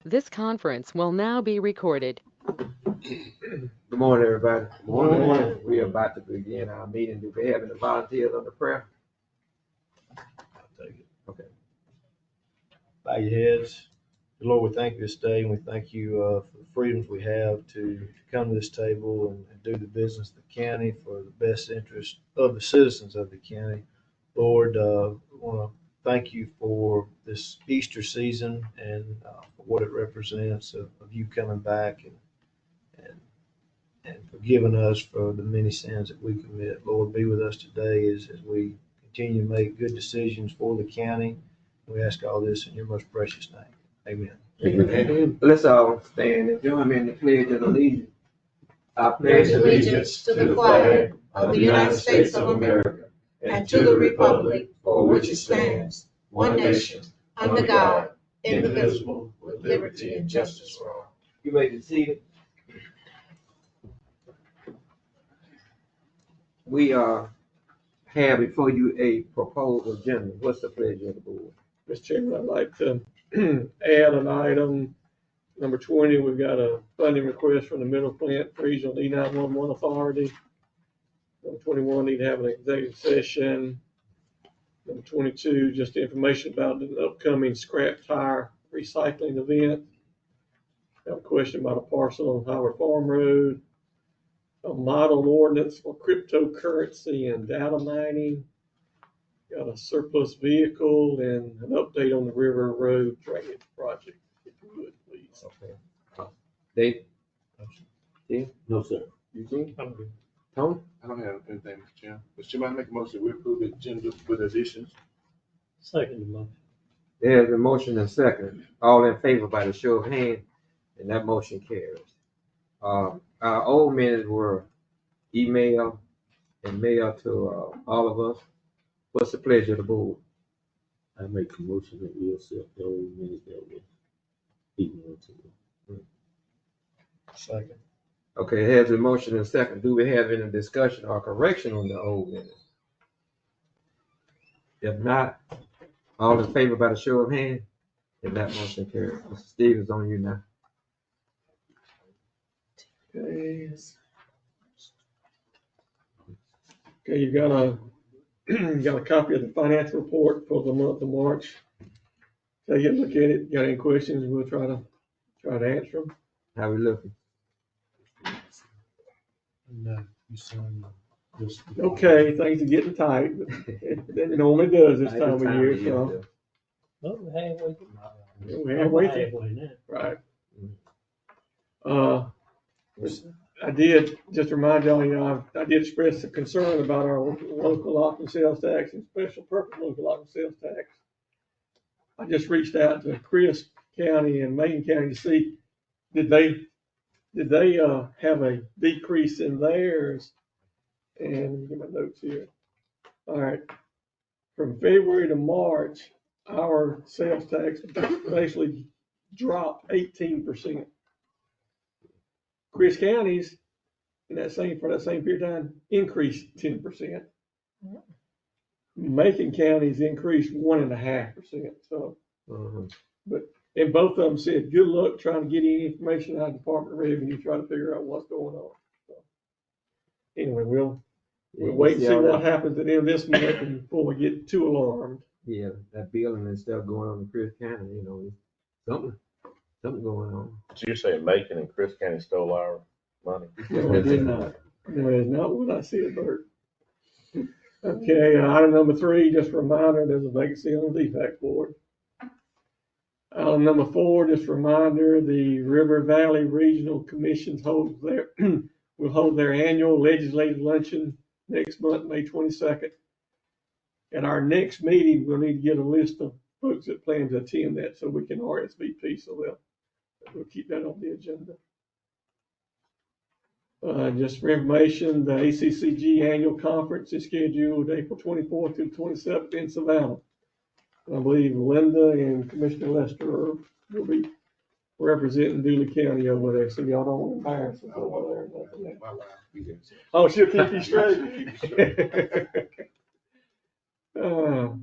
This conference will now be recorded. Good morning, everybody. Good morning. We are about to begin our meeting. Do we have any volunteers on the prayer? I'll take it. Okay. Bow your heads. Lord, we thank you this day, and we thank you for the freedoms we have to come to this table and do the business of the county for the best interest of the citizens of the county. Lord, we want to thank you for this Easter season and for what it represents of you coming back and forgiving us for the many sins that we commit. Lord, be with us today as we continue to make good decisions for the county. We ask all this in your most precious name. Amen. Amen. Let's all stand and join me in the pledge of allegiance. I pledge allegiance to the flag of the United States of America and to the republic for which it stands, one nation, under God, indivisible, with liberty and justice for all. You may be seated. We have before you a proposed agenda. What's the pleasure of the board? Mr. Chairman, I'd like to add an item, number 20. We've got a funding request from the Middle Flint Regional E911 Authority. Number 21, need to have an executive session. Number 22, just information about the upcoming scrap tire recycling event. Got a question about a parcel on Howard Farm Road. A model ordinance for cryptocurrency and data mining. Got a surplus vehicle and an update on the River Road drainage project, if you would, please. Okay. Dave? Steve? No, sir. Eugene? I'm good. Tony? I don't have anything, Mr. Chairman. Mr. Chairman, I make a motion we approve the agenda with additions. Second motion. There's a motion and second. All in favor by the show of hands, and that motion carries. Our old minutes were emailed and mailed to all of us. What's the pleasure of the board? I make a motion that we accept the old minutes that was emailed to us. Second. Okay, here's a motion and second. Do we have any discussion or correction on the old minutes? If not, all in favor by the show of hands, and that motion carries. Mr. Stevens, on you now. Okay. Okay, you got a copy of the financial report for the month of March. Take a look at it. Got any questions? We'll try to answer them. How we looking? No, you signed this. Okay, things are getting tight. It normally does this time of year. So Well, we're halfway. we're halfway through. Right. I did just remind y'all, I did express a concern about our local local sales tax and special purpose local local sales tax. I just reached out to Chris County and Macon County to see did they have a decrease in theirs. And let me get my notes here. All right, from February to March, our sales tax basically dropped 18%. Chris County's for that same period of time increased 10%. Macon County's increased 1.5%. So, and both of them said, good luck trying to get any information out of the Department of Revenue, try to figure out what's going on. So, anyway, we'll wait and see what happens at the end of this month before we get too alarmed. Yeah, that billing and stuff going on in Chris County, you know, something going on. So you're saying Macon and Chris County stole our money? No, I did not. No, it's not what I said, Bert. Okay, item number 3, just a reminder, there's a vacancy on the DFAC board. Item number 4, just a reminder, the River Valley Regional Commission will hold their annual legislative luncheon next month, May 22nd. At our next meeting, we'll need to get a list of folks that plan to attend that so we can RSVP, so we'll keep that on the agenda. Just for information, the ACCG annual conference is scheduled April 24th through 27th in Savannah. I believe Linda and Commissioner Lester will be representing Dooley County over there, so y'all don't want to embarrass us over there. Oh, she'll keep you straight. Okay,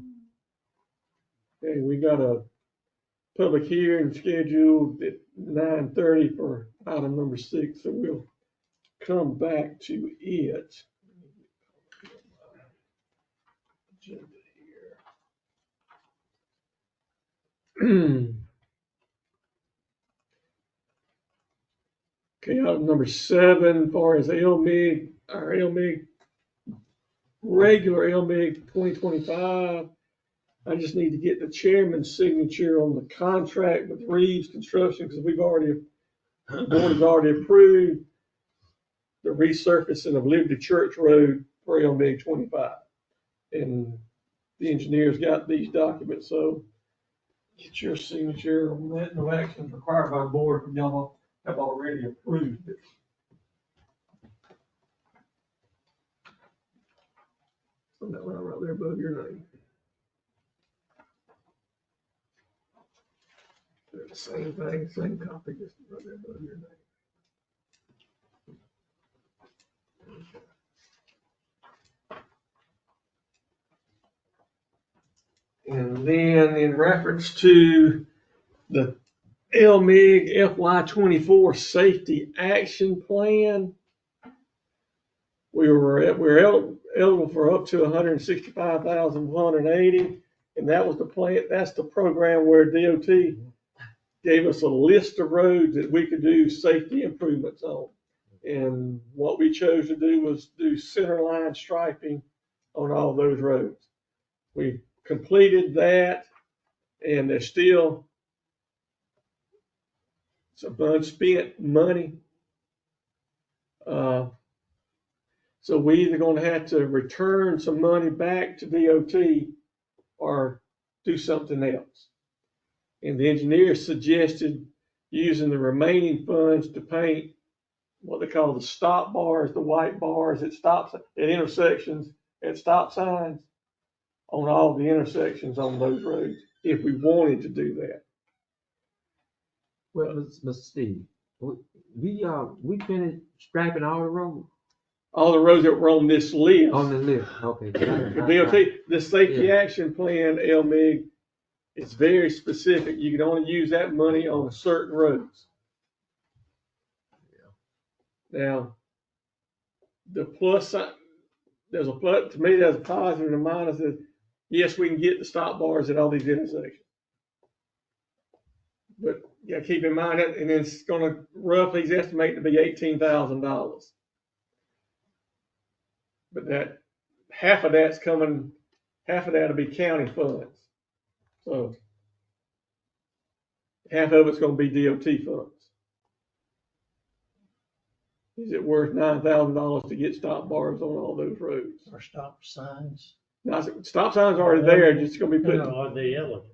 we got a public hearing scheduled at 9:30 for item number 6, so we'll come back to it. Agenda here. Okay, item number 7, as far as LMIG, our LMIG, regular LMIG 2025, I just need to get the chairman's signature on the contract with Reeves Construction, because the board has already approved the resurfacing of Liberty Church Road for LMIG 25. And the engineers got these documents, so get your signature on that. No action required by the board, but y'all have already approved it. On that line right there above your name. They're the same thing, same copy, just right there above your name. And then in reference to the LMIG FY24 Safety Action Plan, we're eligible for up to $165,180, and that was the plan. That's the program where DOT gave us a list of roads that we could do safety improvements on. And what we chose to do was do center line striping on all those roads. We completed that, and there's still some unspent money. So we either going to have to return some money back to DOT or do something else. And the engineers suggested using the remaining funds to paint what they call the stop bars, the white bars at stops, at intersections, at stop signs, on all the intersections on those roads, if we wanted to do that. Well, Mr. Steve, we finished striping all the roads All the roads that were on this list. on the list. Okay. The DOT, the Safety Action Plan, LMIG, it's very specific. You can only use that money on certain roads. Now, the plus side, there's a plus, to me, there's a positive and a minus. That yes, we can get the stop bars at all these intersections. But you gotta keep in mind that, and it's gonna roughly, he's estimating to be $18,000. But that, half of that'll be county funds. So half of it's gonna be DOT funds. Is it worth $9,000 to get stop bars on all those roads? Or stop signs. Now, stop signs are already there, just gonna be put. No, are they yellow?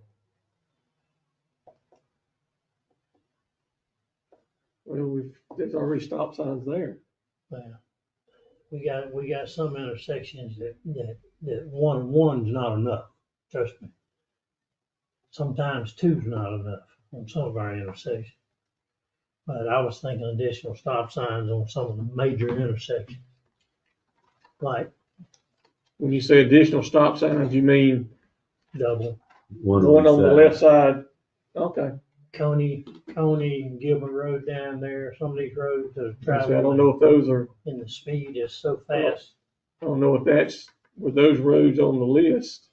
Well, there's already stop signs there. Well, we got some intersections that one's not enough. Trust me. Sometimes two's not enough on some of our intersections. But I was thinking additional stop signs on some of the major intersections. Like When you say additional stop signs, you mean double one on the left side? Okay. Coney and Gilbert Road down there, some of these roads that are I traveling. don't know if those are, And the speed is so fast. I don't know if were those roads on the list.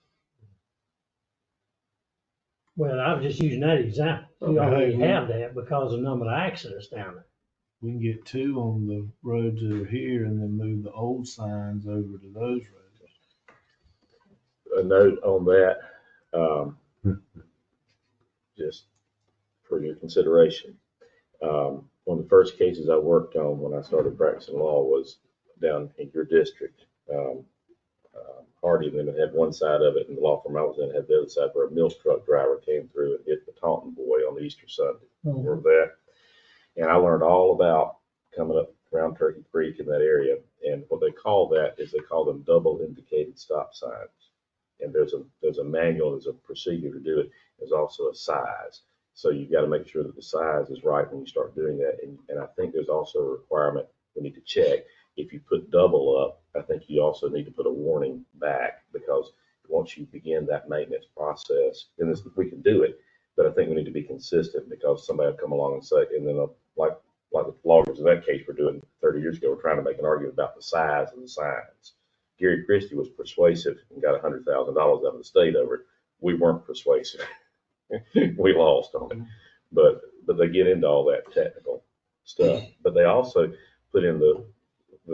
Well, I was just using that example. You Okay. already have that because of the number of accidents down there. We can get 2 on the roads that are here and then move the old signs over to those roads. A note on that, just for your consideration. One of the first cases I worked on when I started practicing law was down in your district. Hardy and them had one side of it, and the law firm I was in had the other side, where a milk truck driver came through and hit the Taunton boy on Easter Sunday. Remember that? And I learned all about coming up around Turkey Creek in that area. And what they call that is they call them double indicated stop signs. And there's a manual, there's a procedure to do it. There's also a size. So you've got to make sure that the size is right when you start doing that. And I think there's also a requirement we need to check. If you put double up, I think you also need to put a warning back, because once you begin that maintenance process, and we can do it, But I think we need to be consistent because somebody will come along and say, and then like the loggers in that case were doing 30 years ago, we're trying to make an argument about the size of the signs. Gary Christie was persuasive and got $100,000 out of the state over it. We weren't persuasive. We lost on it. But they get into all that technical stuff. But they also put in the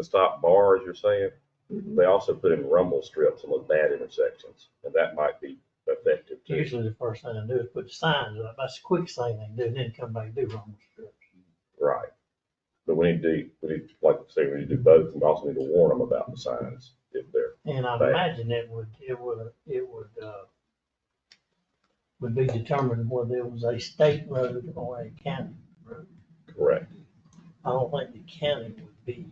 stop bars, you're saying, they also put in rumble strips on those bad intersections. And that might be effective too. Usually the first thing they do is put the signs up. That's the quickest thing they can do, and then come back and do rumble strips. Right. But we need, like I say, we need to do both, and we also need to warn them about the signs if they're. And I bad. imagine it would be determined whether it was a state road or a county road. Correct. I don't think the county would be,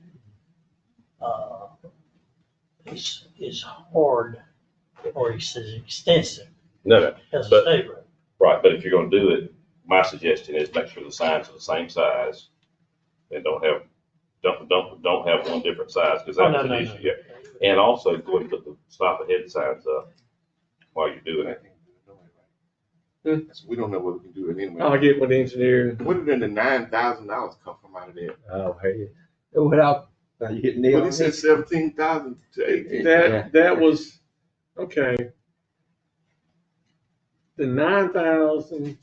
is hard or as extensive No, as a But- state road. right, but if you're gonna do it, my suggestion is make sure the signs are the same size and don't have one different size, because that was an issue, yeah. And also go and put the stop ahead signs up while you're doing it. We don't know what we can do it anyway. I'll get with the engineer. Where did the $9,000 come from out of there? Oh, hey. Without, now you hit nail Well, on he said it. 17,000 to 18. That was, okay. The 9,000.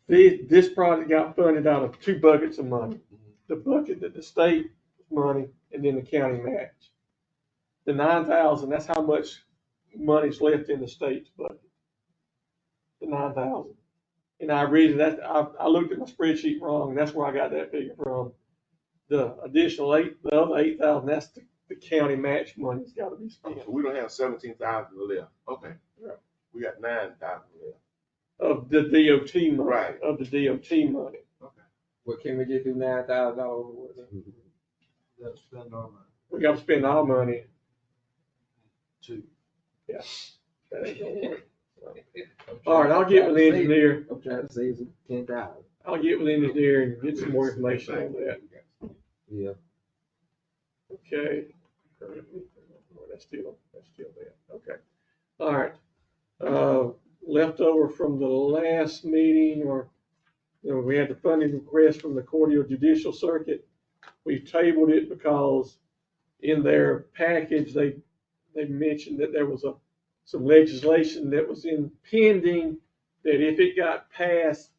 This project got funded out of two buckets of money. The bucket that the state money and then the county match. The 9,000, that's how much money's left in the state's budget. The 9,000. And I looked at my spreadsheet wrong, and that's where I got that figure from. The additional the other 8,000, that's the county match money's gotta be spent So we don't have 17,000 left. Okay. Right. We got 9,000 left. of the DOT money, Right. of the DOT money. What can we just do $9,000? Let's spend our money. We gotta spend our money. Two. Yeah, that ain't gonna work. All right, I'll get with the engineer. I'm trying to save some 10,000. I'll get with the engineer and get some more information on that. Yeah. Okay. That's still there. Okay. All right. Leftover from the last meeting, we had the funding request from the Cordial Judicial Circuit. We tabled it because in their package, they mentioned that there was some legislation that was pending, that if it got passed,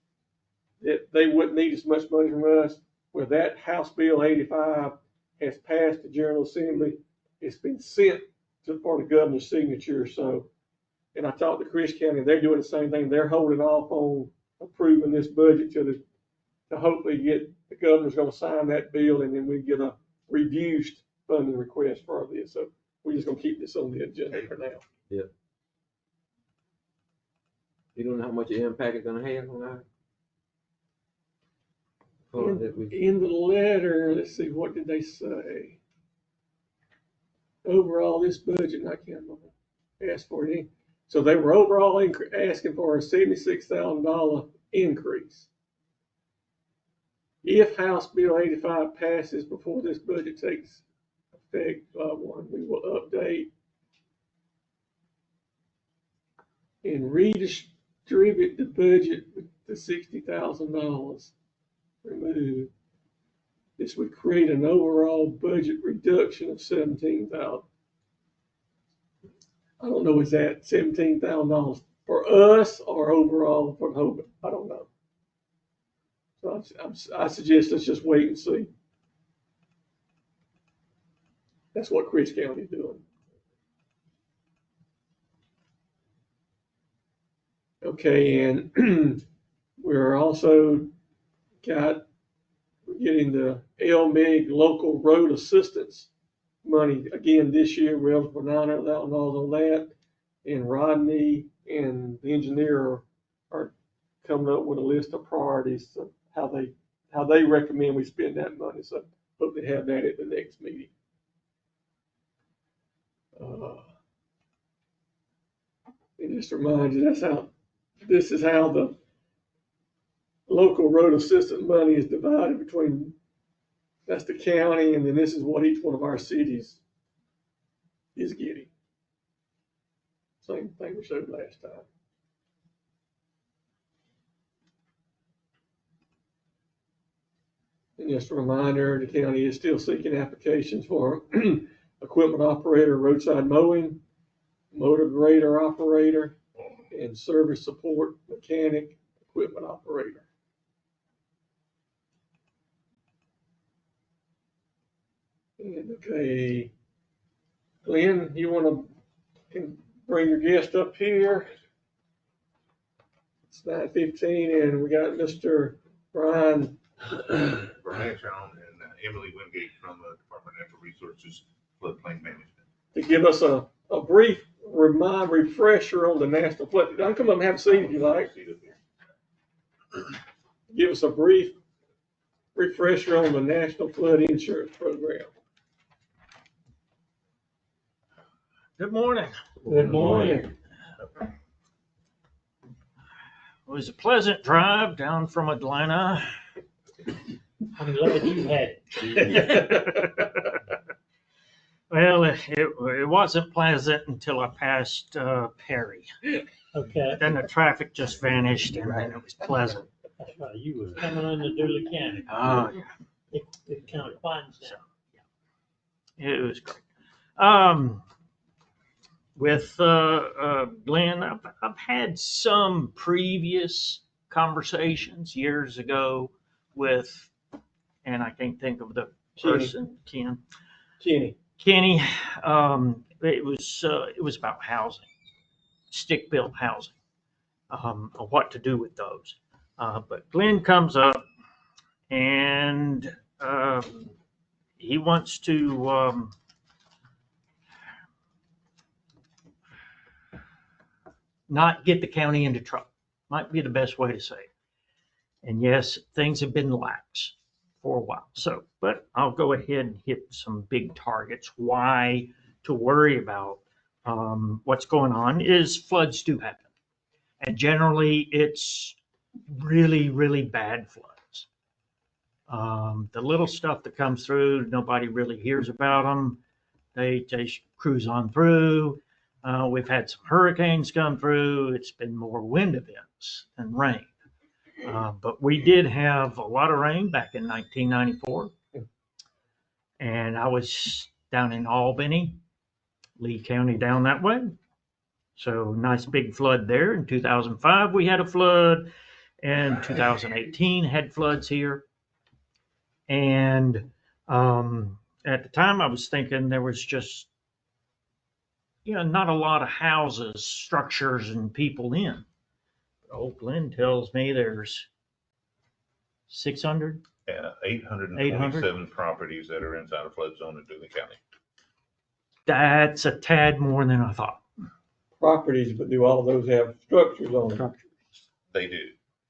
that they wouldn't need as much money from us. Well, that House Bill 85 has passed the General Assembly. It's been sent for the governor's signature. So, and I talked to Chris County, they're doing the same thing. They're holding off on approving this budget to hopefully get, the governor's gonna sign that bill, and then we get a reduced funding request for this. So we're just gonna keep this on the agenda for now. You don't know how much impact it's gonna have on our fund that we. In the letter, let's see, what did they say? Overall, this budget, and I can't remember, asked for it. So they were overall asking for a $76,000 increase. If House Bill 85 passes before this budget takes effect, we will update and redistribute the budget with the $60,000 removed. This would create an overall budget reduction of $17,000. I don't know, is that $17,000 for us or overall for Hoban? I don't know. So I suggest let's just wait and see. That's what Chris County's doing. Okay, and we're also getting the LMIG local road assistance money again this year. We're eligible for $900,000 on that. And Rodney and the engineer are coming up with a list of priorities of how they recommend we spend that money. So hope to have that at the next meeting. And just to remind you, this is how the local road assistance money is divided between, that's the county, and then this is what each one of our cities is getting. Same thing we showed last time. And just a reminder, the county is still seeking applications for equipment operator, roadside mowing, motor grader operator, and service support mechanic equipment operator. And okay, Glenn, you want to bring your guest up here? It's 9:15, and we got Mr. Brian. Brian Shawn and Emily Wingate from the Department of Natural Resources Floodplain Management. To give us a brief refresher on the National Flood. You can come up and have a seat if you like. Give us a brief refresher on the National Flood Insurance Program. Good morning. Good morning. It was a pleasant drive down from Atlanta. I'm glad you had it. Well, it wasn't pleasant until I passed Perry. Okay, Then the traffic just vanished, and then it was pleasant. that's right. You was coming into Dooley County. Oh, yeah. It county finds So, now. yeah. It was great. With Glenn, I've had some previous conversations years ago with, and I can't think of the person, Kenny. Kenny. It was about housing, stick-built housing, what to do with those. But Glenn comes up and he wants to not get the county into trouble. Might be the best way to say it. And yes, things have been lax for a while. So, but I'll go ahead and hit some big targets. Why to worry about what's going on is floods do happen. And generally it's really, really bad floods. The little stuff that comes through, nobody really hears about them. They cruise on through. We've had some hurricanes come through. It's been more wind events than rain. But we did have a lot of rain back in 1994. And I was down in Albany, Lee County down that way. So nice big flood there. In 2005, we had a flood. And 2018 had floods here. And at the time, I was thinking there was just, not a lot of houses, structures, and people in. Old Glenn tells me there's 600. 827 properties that are inside a flood zone in Dooley County. That's a tad more than I thought. Properties, but do all of those have structures on them? They do.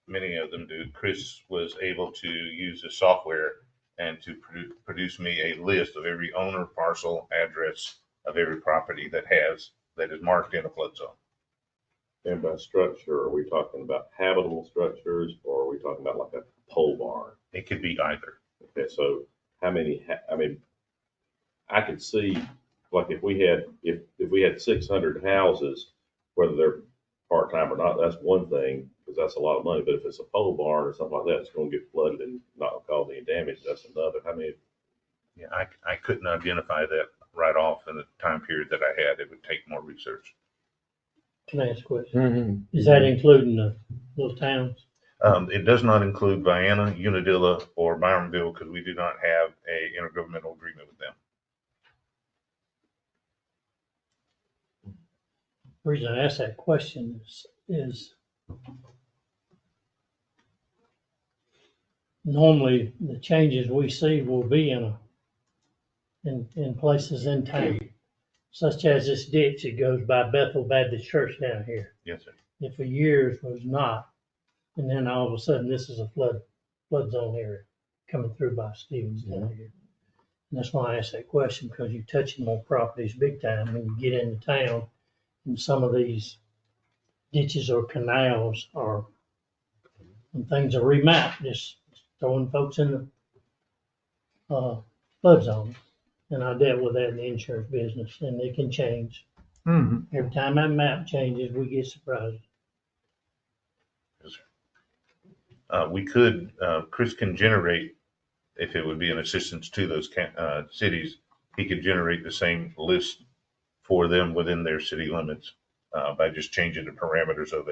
Many of them do. Chris was able to use the software and to produce me a list of every owner, parcel, address of every property that is marked in a flood zone. And by structure, are we talking about habitable structures or are we talking about like a pole barn? It could be either. Okay, so how many, I could see, like if we had 600 houses, whether they're part-time or not, that's one thing, because that's a lot of money. But if it's a pole barn or something like that, it's going to get flooded and not cause any damage. That's another. How many? Yeah, I couldn't identify that right off in the time period that I had. It would take more research. Can I ask a question? Is that including the little towns? It does not include Vienna, Unadilla, or Byronville because we do not have a intergovernmental agreement with them. The reason I ask that question is normally the changes we see will be in places in town, such as this ditch that goes by Bethel Baptist Church down here. Yes, sir. It for years was not, and then all of a sudden this is a flood zone area coming through by Stevens down here. And that's why I asked that question, because you're touching on properties big time when you get into town. And some of these ditches or canals are, when things are remapped, just throwing folks in the flood zone. And I dealt with that in the insurance business, and it can change Mhm. Every time that map changes, we get surprised. We could, Chris can generate, if it would be an assistance to those cities, he could generate the same list for them within their city limits by just changing the parameters of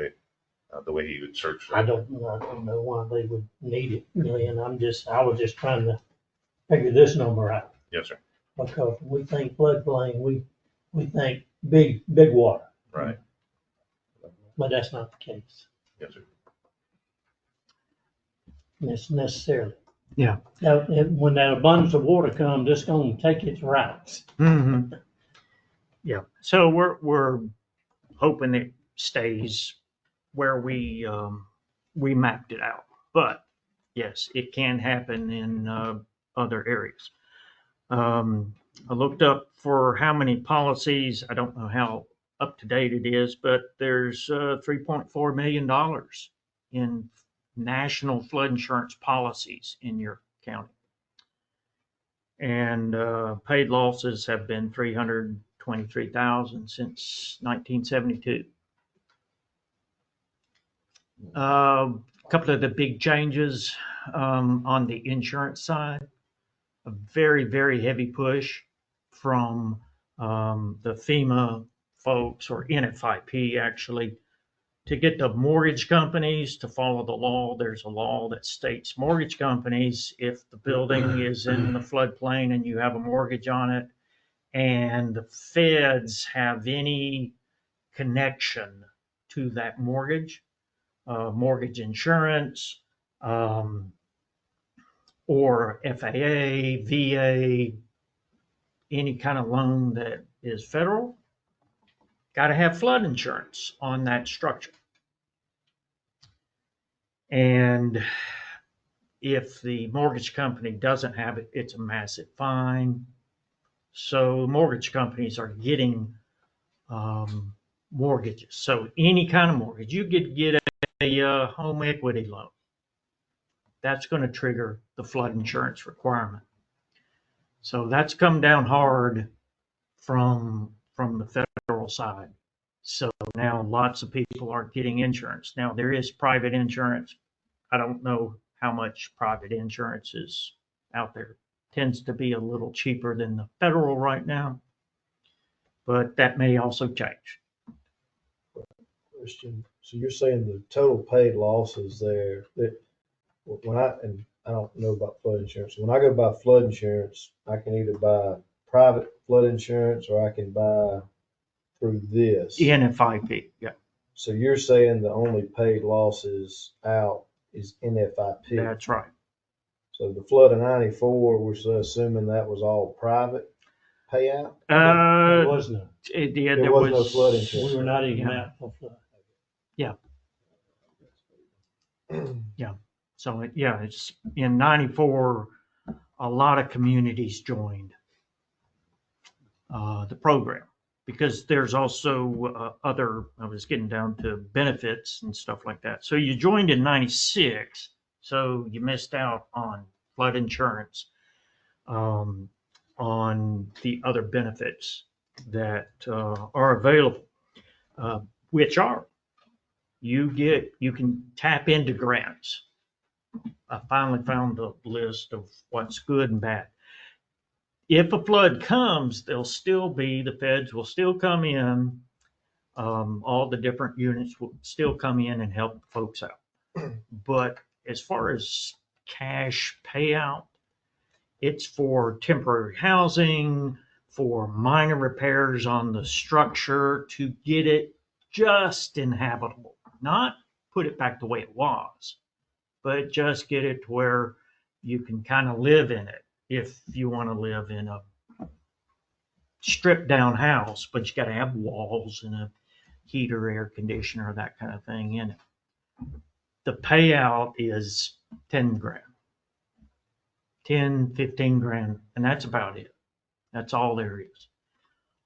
the way he would search. I don't know why they would need it, really, and I was just trying to figure this number out. Yes, sir. Because when we think floodplain, we think big water, Right. but that's not the case Yes, sir. necessarily. Yeah. Now, when that abundance of water comes, it's gonna take its routes. Mhm. Yeah, so we're hoping it stays where we mapped it out. But yes, it can happen in other areas. I looked up for how many policies. I don't know how up to date it is, but there's $3.4 million in national flood insurance policies in your county. And paid losses have been 323,000 since 1972. A couple of the big changes on the insurance side, a very, very heavy push from the FEMA folks, or NFIP actually, to get the mortgage companies to follow the law. There's a law that states mortgage companies, if the building is in the floodplain and you have a mortgage on it, and the feds have any connection to that mortgage, mortgage insurance, or FAA, VA, any kind of loan that is federal, got to have flood insurance on that structure. And if the mortgage company doesn't have it, it's a massive fine. So mortgage companies are getting mortgages. So any kind of mortgage, you could get a home equity loan. That's going to trigger the flood insurance requirement. So that's come down hard from the federal side. So now lots of people are getting insurance. Now there is private insurance. I don't know how much private insurance is out there. Tends to be a little cheaper than the federal right now, but that may also change. Christian, so you're saying the total paid losses there, that when I don't know about flood insurance. When I go buy flood insurance, I can either buy private flood insurance or I can buy through this. NFIP, yeah. So you're saying the only paid losses out is NFIP. That's right. So the flood of 94, we're assuming that was all private payout? There was none. There was no flood insurance. We were not even out for flood. Yeah. Yeah. So it's in 94, a lot of communities joined the program, because there's also I was getting down to benefits and stuff like that. So you joined in 96, so you missed out on flood insurance, on the other benefits that are available, which are, you can tap into grants. I finally found a list of what's good and bad. If a flood comes, the feds will still come in. All the different units will still come in and help folks out. But as far as cash payout, it's for temporary housing, for minor repairs on the structure to get it just inhabitable, not put it back the way it was, but just get it to where you can kind of live in it. If you want to live in a stripped down house, but you got to have walls and a heater, air conditioner, that kind of thing in it. The payout is 10 grand, 10, 15 grand, and that's about it. That's all there is.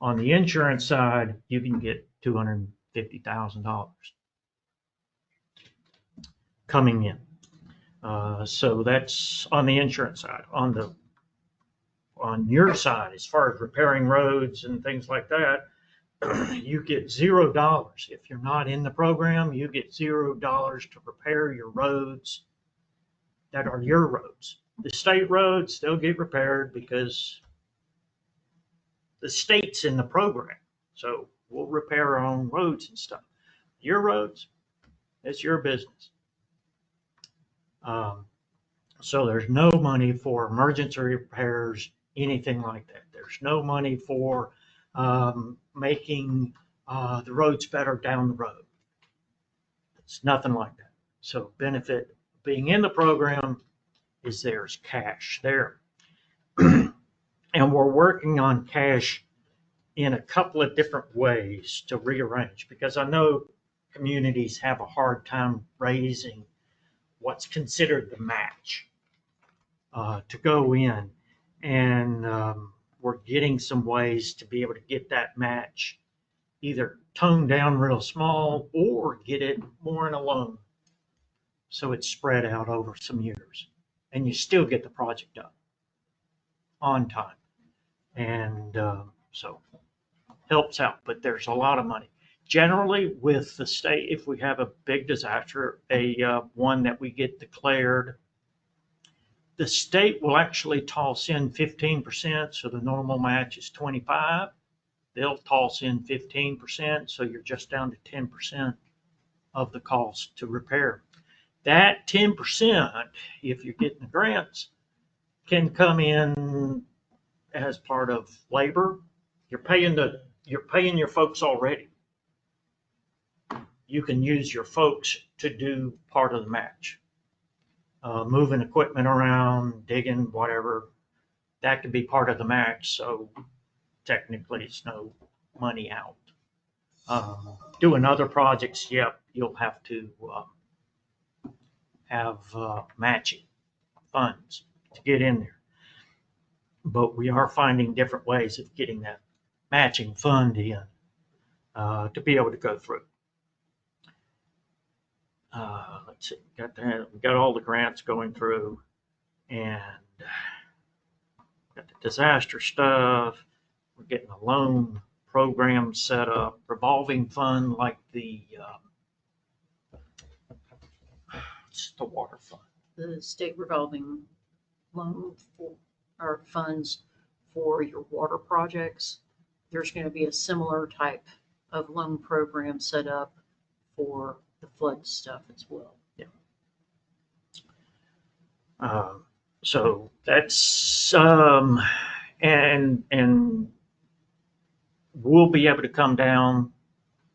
On the insurance side, you can get $250,000 coming in. So that's on the insurance side. On your side, as far as repairing roads and things like that, you get $0. If you're not in the program, you get $0 to repair your roads that are your roads. The state roads, they'll get repaired because the state's in the program. So we'll repair our own roads and stuff. Your roads, it's your business. So there's no money for emergency repairs, anything like that. There's no money for making the roads better down the road. It's nothing like that. So benefit of being in the program is there's cash there. And we're working on cash in a couple of different ways to rearrange, because I know communities have a hard time raising what's considered the match to go in. And we're getting some ways to be able to get that match either toned down real small or get it more in a loan so it's spread out over some years. And you still get the project done on time. And so helps out, but there's a lot of money. Generally with the state, if we have a big disaster, one that we get declared, the state will actually toss in 15%, so the normal match is 25. They'll toss in 15%, so you're just down to 10% of the cost to repair. That 10%, if you're getting the grants, can come in as part of labor. You're paying your folks already. You can use your folks to do part of the match. Moving equipment around, digging, whatever, that could be part of the match. So technically it's no money out. Doing other projects, yep, you'll have to have matching funds to get in there. But we are finding different ways of getting that matching fund in to be able to go through. Let's see, we got all the grants going through, and got the disaster stuff. We're getting a loan program set up, revolving fund like the water fund. The state revolving loan for our funds for your water projects. There's going to be a similar type of loan program set up for the flood stuff as well. Yeah. So that's and we'll be able to come down,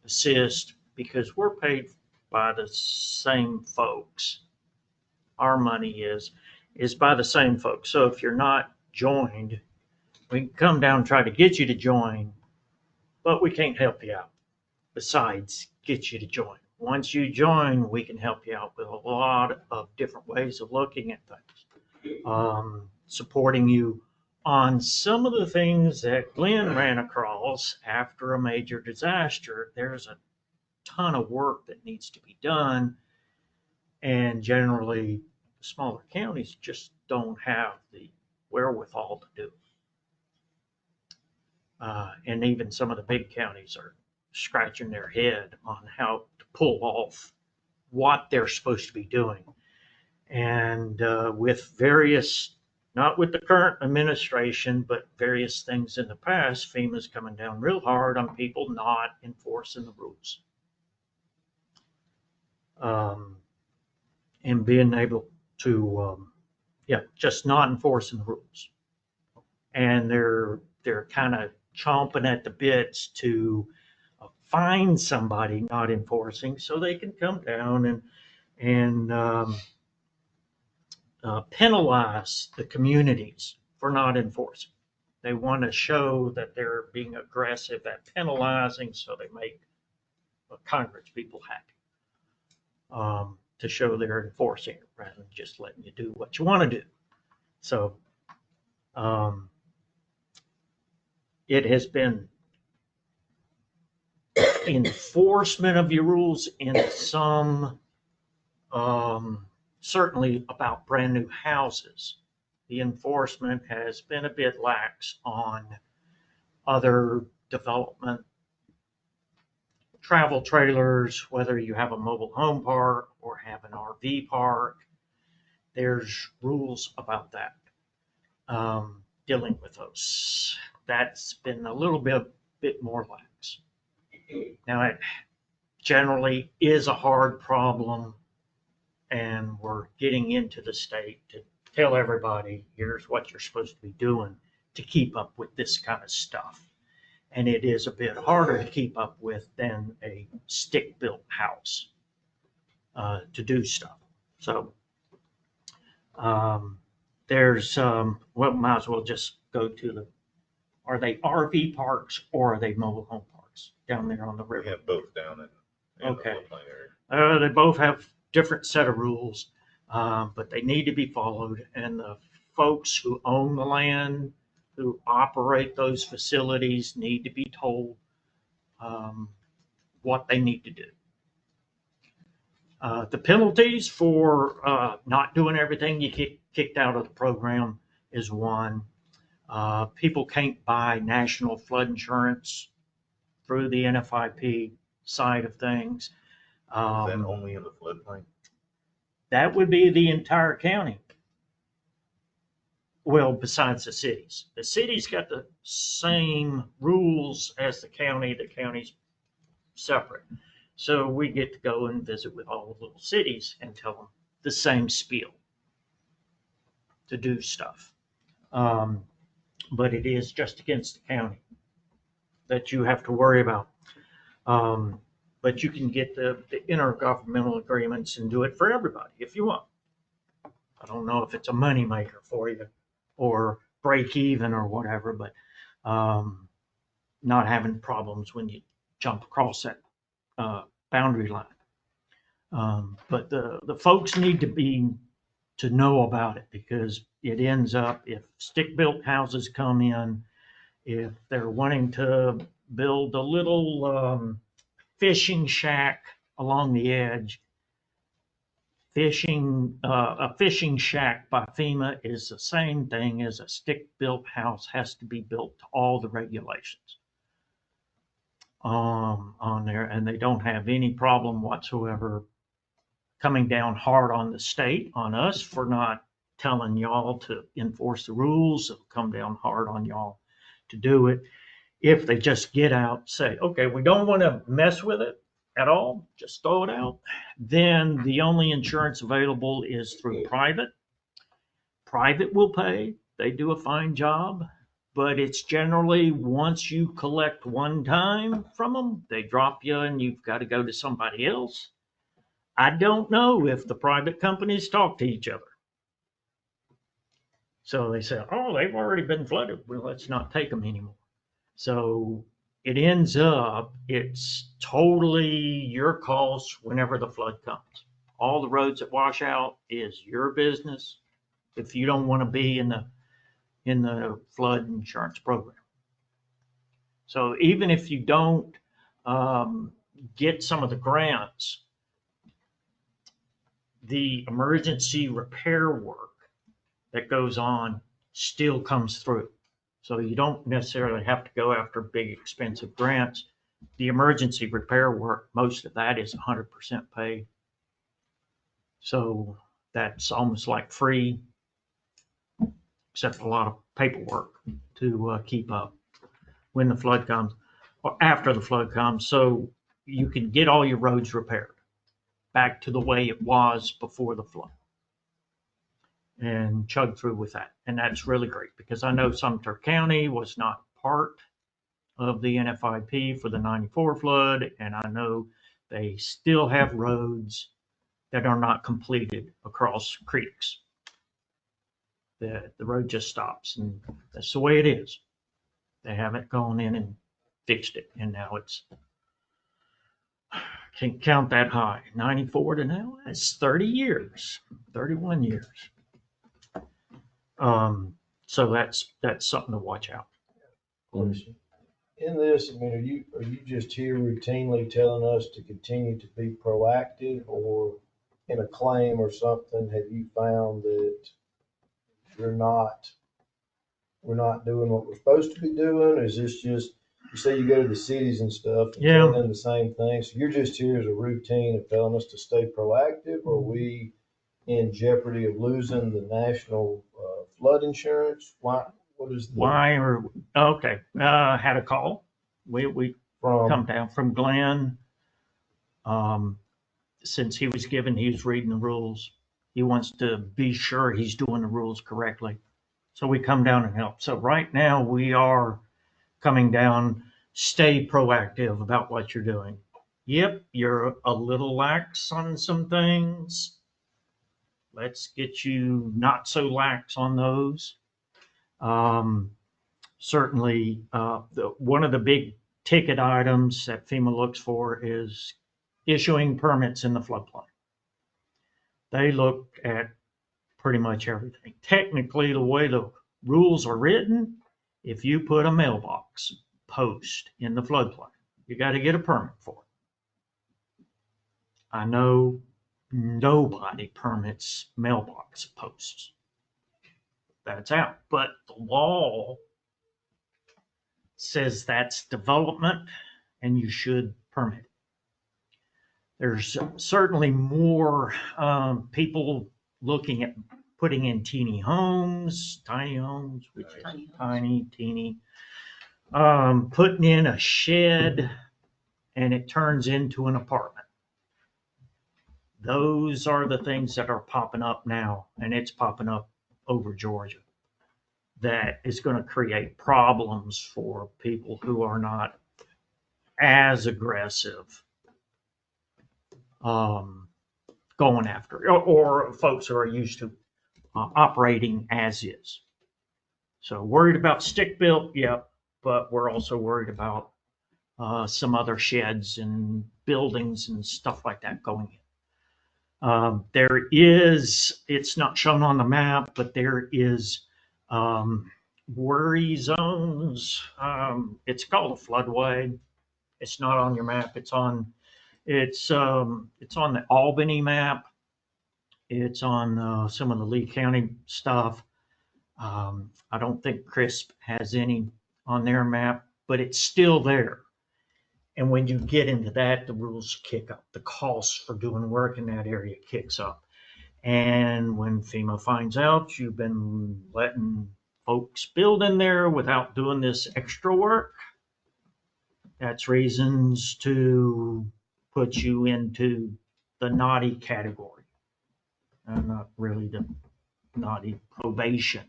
assist, because we're paid by the same folks. Our money is by the same folks. So if you're not joined, we can come down and try to get you to join, but we can't help you out besides get you to join. Once you join, we can help you out with a lot of different ways of looking at things. Supporting you on some of the things that Glenn ran across after a major disaster. There's a ton of work that needs to be done, and generally smaller counties just don't have the wherewithal to do it. And even some of the big counties are scratching their head on how to pull off what they're supposed to be doing. And with various, not with the current administration, but various things in the past, FEMA's coming down real hard on people not enforcing the rules. And being able to, just not enforcing the rules. And they're kind of chomping at the bits to find somebody not enforcing so they can come down and penalize the communities for not enforcing. They want to show that they're being aggressive at penalizing, so they make Congress people happy, to show they're enforcing it rather than just letting you do what you want to do. So it has been enforcement of your rules in some, certainly about brand new houses. The enforcement has been a bit lax on other development travel trailers, whether you have a mobile home park or have an RV park, there's rules about that, dealing with those. That's been a little bit more lax. Now, it generally is a hard problem, and we're getting into the state to tell everybody, here's what you're supposed to be doing to keep up with this kind of stuff. And it is a bit harder to keep up with than a stick-built house to do stuff. So there's, well, might as well just go to are they RV parks or are they mobile home parks down there on the river? We have both down in Okay. the floodplain area. They both have different set of rules, but they need to be followed. And the folks who own the land, who operate those facilities, need to be told what they need to do. The penalties for not doing everything, you get kicked out of the program is one. People can't buy national flood insurance through the NFIP side of things. Is that only in the floodplain? That would be the entire county. Well, besides the cities. The cities got the same rules as the county. The county's separate. So we get to go and visit with all the little cities and tell them the same spiel to do stuff. But it is just against the county that you have to worry about. But you can get the intergovernmental agreements and do it for everybody if you want. I don't know if it's a moneymaker for you or break even or whatever, but not having problems when you jump across that boundary line. But the folks need to know about it, because it ends up, if stick-built houses come in, if they're wanting to build a little fishing shack along the edge, a fishing shack by FEMA is the same thing as a stick-built house, has to be built to all the regulations on there, and they don't have any problem whatsoever coming down hard on the state, on us for not telling y'all to enforce the rules. They'll come down hard on y'all to do it. If they just get out, say, okay, we don't want to mess with it at all, just throw it out, then the only insurance available is through private. Private will pay. They do a fine job, but it's generally once you collect one time from them, they drop you and you've got to go to somebody else. I don't know if the private companies talk to each other. So they say, oh, they've already been flooded. Well, let's not take them anymore. So it ends up, it's totally your cost whenever the flood comes. All the roads that wash out is your business if you don't want to be in the flood insurance program. So even if you don't get some of the grants, the emergency repair work that goes on still comes through. So you don't necessarily have to go after big expensive grants. The emergency repair work, most of that is 100% paid. So that's almost like free, except a lot of paperwork to keep up when the flood comes or after the flood comes. So you can get all your roads repaired back to the way it was before the flood and chug through with that. And that's really great, because I know Sumter County was not part of the NFIP for the 94 flood, and I know they still have roads that are not completed across creeks. The road just stops, and that's the way it is. They haven't gone in and fixed it, and now it's, can't count that high. 94 to now, that's 30 years, 31 years. So that's something to watch out. In this, I mean, are you just here routinely telling us to continue to be proactive, or in a claim or something, have you found that we're not doing what we're supposed to be doing? Is this just you say you go to the cities and stuff and Yeah. tell them the same thing. So you're just here as a routine of telling us to stay proactive, or are we in jeopardy of losing the national flood insurance? Why? What is the Why or, okay, had a call. We come from? down from Glenn. Since he was reading the rules. He wants to be sure he's doing the rules correctly. So we come down and help. So right now we are coming down, stay proactive about what you're doing. Yep, you're a little lax on some things. Let's get you not so lax on those. Certainly, one of the big ticket items that FEMA looks for is issuing permits in the floodplain. They look at pretty much everything. Technically, the way the rules are written, if you put a mailbox post in the floodplain, you got to get a permit for it. I know nobody permits mailbox posts. That's out. But the law says that's development and you should permit it. There's certainly more people looking at putting in tiny homes, which is tiny, teeny, putting in a shed and it turns into an apartment. Those are the things that are popping up now, and it's popping up over Georgia. That is going to create problems for people who are not as aggressive going after it, or folks who are used to operating as is. So worried about stick built, yep, but we're also worried about some other sheds and buildings and stuff like that going in. There is, it's not shown on the map, but there is worry zones. It's called a floodway. It's not on your map. It's on the Albany map. It's on some of the Lee County stuff. I don't think CRISP has any on their map, but it's still there. And when you get into that, the rules kick up. The cost for doing work in that area kicks up. And when FEMA finds out you've been letting folks build in there without doing this extra work, that's reasons to put you into the naughty category. Not really the naughty probation.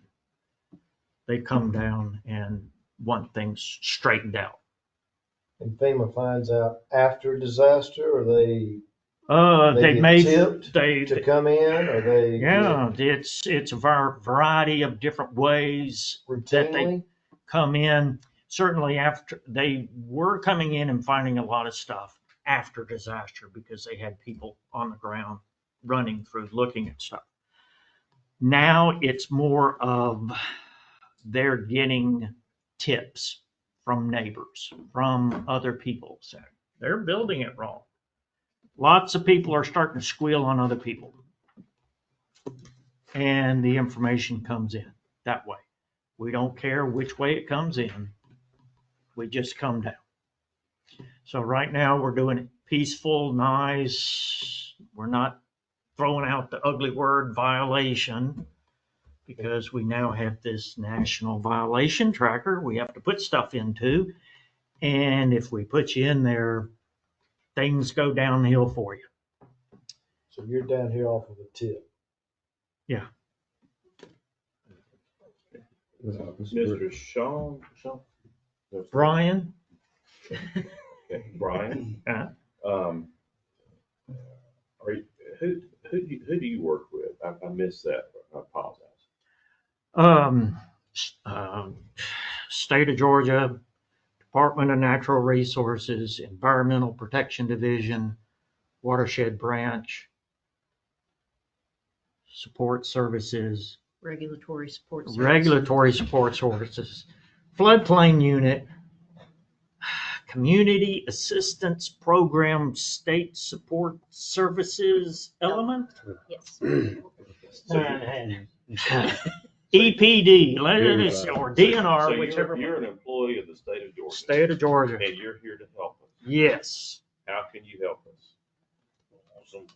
They come down and want things straightened out. And FEMA finds out after disaster, or they they get made tipped they to come in, or they yeah, it's a variety of different ways that they routinely? come in. Certainly after they were coming in and finding a lot of stuff after disaster because they had people on the ground running through looking at stuff. Now it's more of they're getting tips from neighbors, from other people saying they're building it wrong. Lots of people are starting to squeal on other people. And the information comes in that way. We don't care which way it comes in. We just come down. So right now we're doing it peaceful, nice. We're not throwing out the ugly word violation because we now have this national violation tracker we have to put stuff into. And if we put you in there, things go downhill for you. So you're down here off of a tip. Yeah. Mr. Sean? Brian? Okay, Brian? Uh, Are you, who do you work with? I missed that. I apologize. State of Georgia, Department of Natural Resources, Environmental Protection Division, Watershed Branch, Support Services, Regulatory support services. Regulatory Support Services, Floodplain Unit, Community Assistance Program, State Support Services Element. Yes. EPD, or So DNR, whichever. You're an employee of the state of Georgia. State of Georgia. And you're here to help us. Yes. How can you help us? Awesome.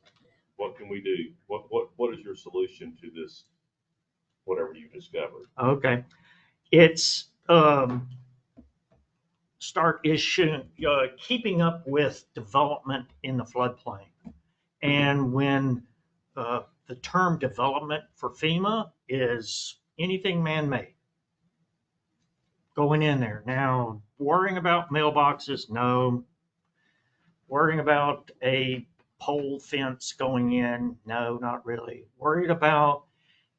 What can we do? What is your solution to this, whatever you discovered? Okay. It's start issuing, keeping up with development in the floodplain. And when the term development for FEMA is anything man-made, going in there. Now, worrying about mailboxes, no. Worrying about a pole fence going in, no, not really. Worried about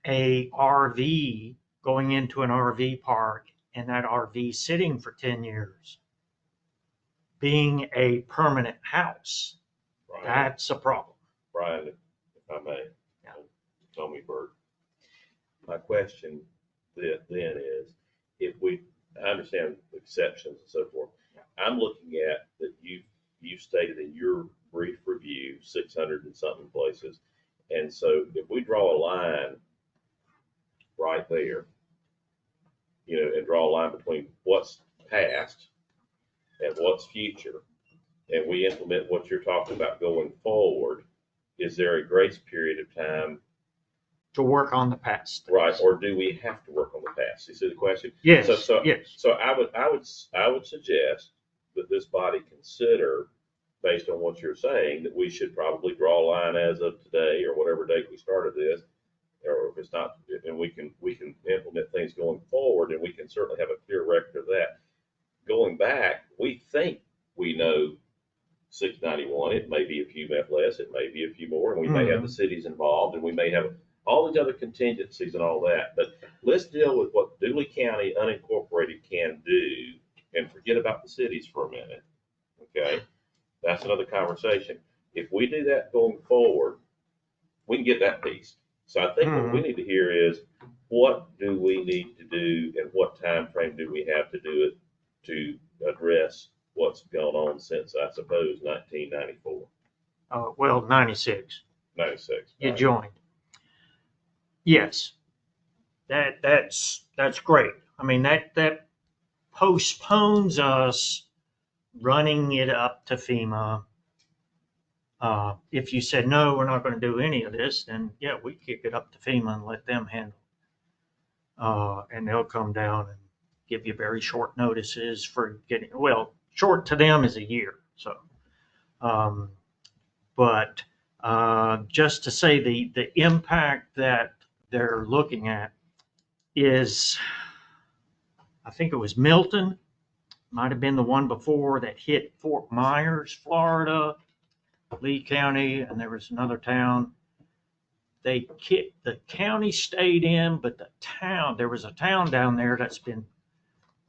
a RV going into an RV park and that RV sitting for 10 years, being a permanent house, Brian, that's a problem. Brian, if I may, Tommy Bird. My question then is, I understand exceptions and so forth. I'm looking at that you stated in your brief review 600 and something places, and so if we draw a line right there, and draw a line between what's past and what's future, and we implement what you're talking about going forward, is there a grace period of time to work on the past? Right, or do we have to work on the past? You see the question? Yes. Yes. So I would suggest that this body consider, based on what you're saying, that we should probably draw a line as of today or whatever date we started this, or if it's not, and we can implement things going forward, and we can certainly have a clear record of that. Going back, we think we know 691. It may be a few less, it may be a few more, and we may have the cities involved, and we may have all these other contingencies and all that. But let's deal with what Dooley County unincorporated can do and forget about the cities for a minute. Okay? That's another conversation. If we do that going forward, we can get that piece. So I think what we need to hear is, what do we need to do and what time frame do we have to do it to address what's gone on since, I suppose, 1994? Well, 96. 96. You right. joined. Yes. That's great. I mean, that postpones us running it up to FEMA. If you said, no, we're not going to do any of this, then yeah, we kick it up to FEMA and let them handle it. And they'll come down and give you very short notices for getting, well, short to them is a year. So, but just to say the impact that they're looking at is, I think it was Milton, might have been the one before that hit Fort Myers, Florida, Lee County, and there was another town. The county stayed in, but there was a town down there that's been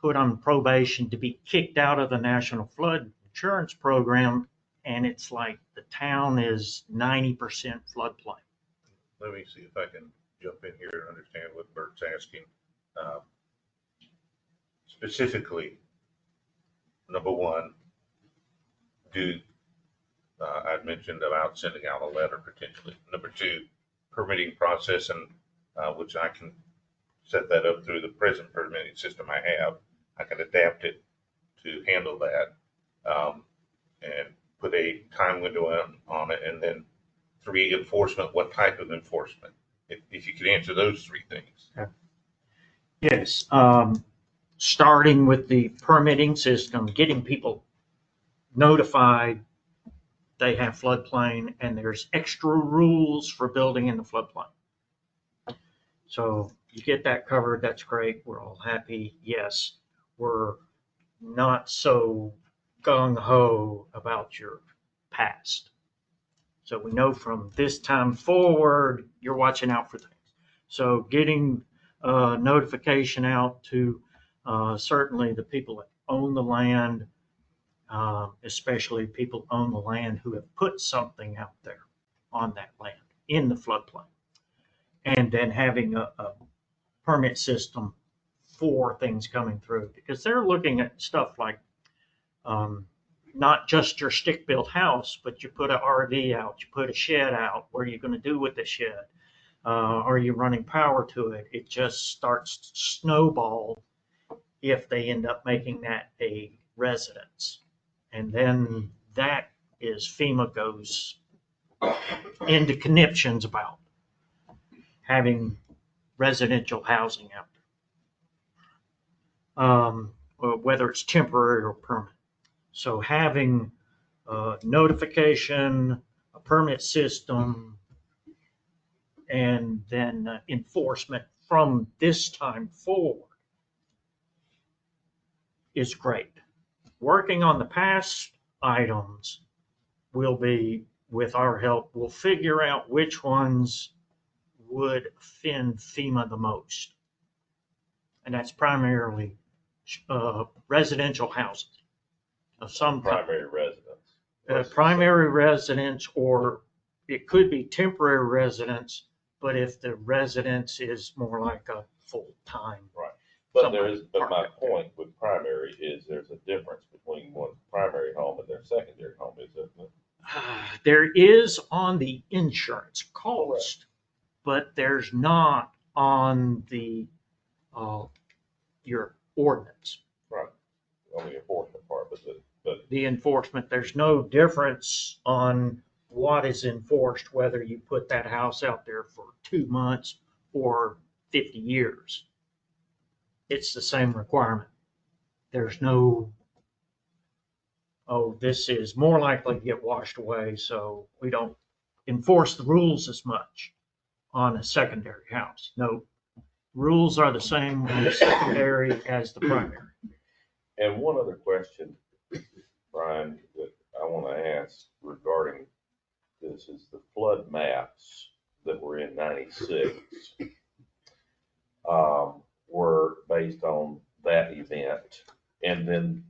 put on probation to be kicked out of the National Flood Insurance Program, and it's like the town is 90% floodplain. Let me see if I can jump in here and understand what Bert's asking. Specifically, number one, I'd mentioned about sending out a letter potentially. Number two, permitting process, and which I can set that up through the present permitting system I have. I can adapt it to handle that, and put a time window on it. And then three, enforcement. What type of enforcement? If you could answer those three things. Yes. Starting with the permitting system, getting people notified they have floodplain and there's extra rules for building in the floodplain. So you get that covered, that's great. We're all happy. Yes, we're not so gung-ho about your past. So we know from this time forward, you're watching out for things. So getting notification out to certainly the people that own the land, especially people own the land who have put something out there on that land in the floodplain. And then having a permit system for things coming through, because they're looking at stuff like not just your stick-built house, but you put an RV out, you put a shed out, what are you going to do with the shed? are you running power to it? It just starts to snowball if they end up making that a residence. And then that is FEMA goes into conniptions about having residential housing out there, whether it's temporary or permanent. So having notification, a permit system, and then enforcement from this time forward is great. Working on the past items will be, with our help, we'll figure out which ones would offend FEMA the most. And that's primarily residential housing of some kind. Primary residence. Primary residence, or it could be temporary residence, but if the residence is more like a full-time. Right. But my point with primary is there's a difference between one's primary home and their secondary home, isn't there? There is on the insurance cost, but there's not on the your ordinance. Right. On the enforcement part, but the enforcement, there's no difference on what is enforced, whether you put that house out there for 2 months or 50 years. It's the same requirement. There's no, oh, this is more likely to get washed away, so we don't enforce the rules as much on a secondary house. No, rules are the same on the secondary as the primary. And one other question, Brian, that I want to ask regarding this is the flood maps that were in 96 were based on that event, and then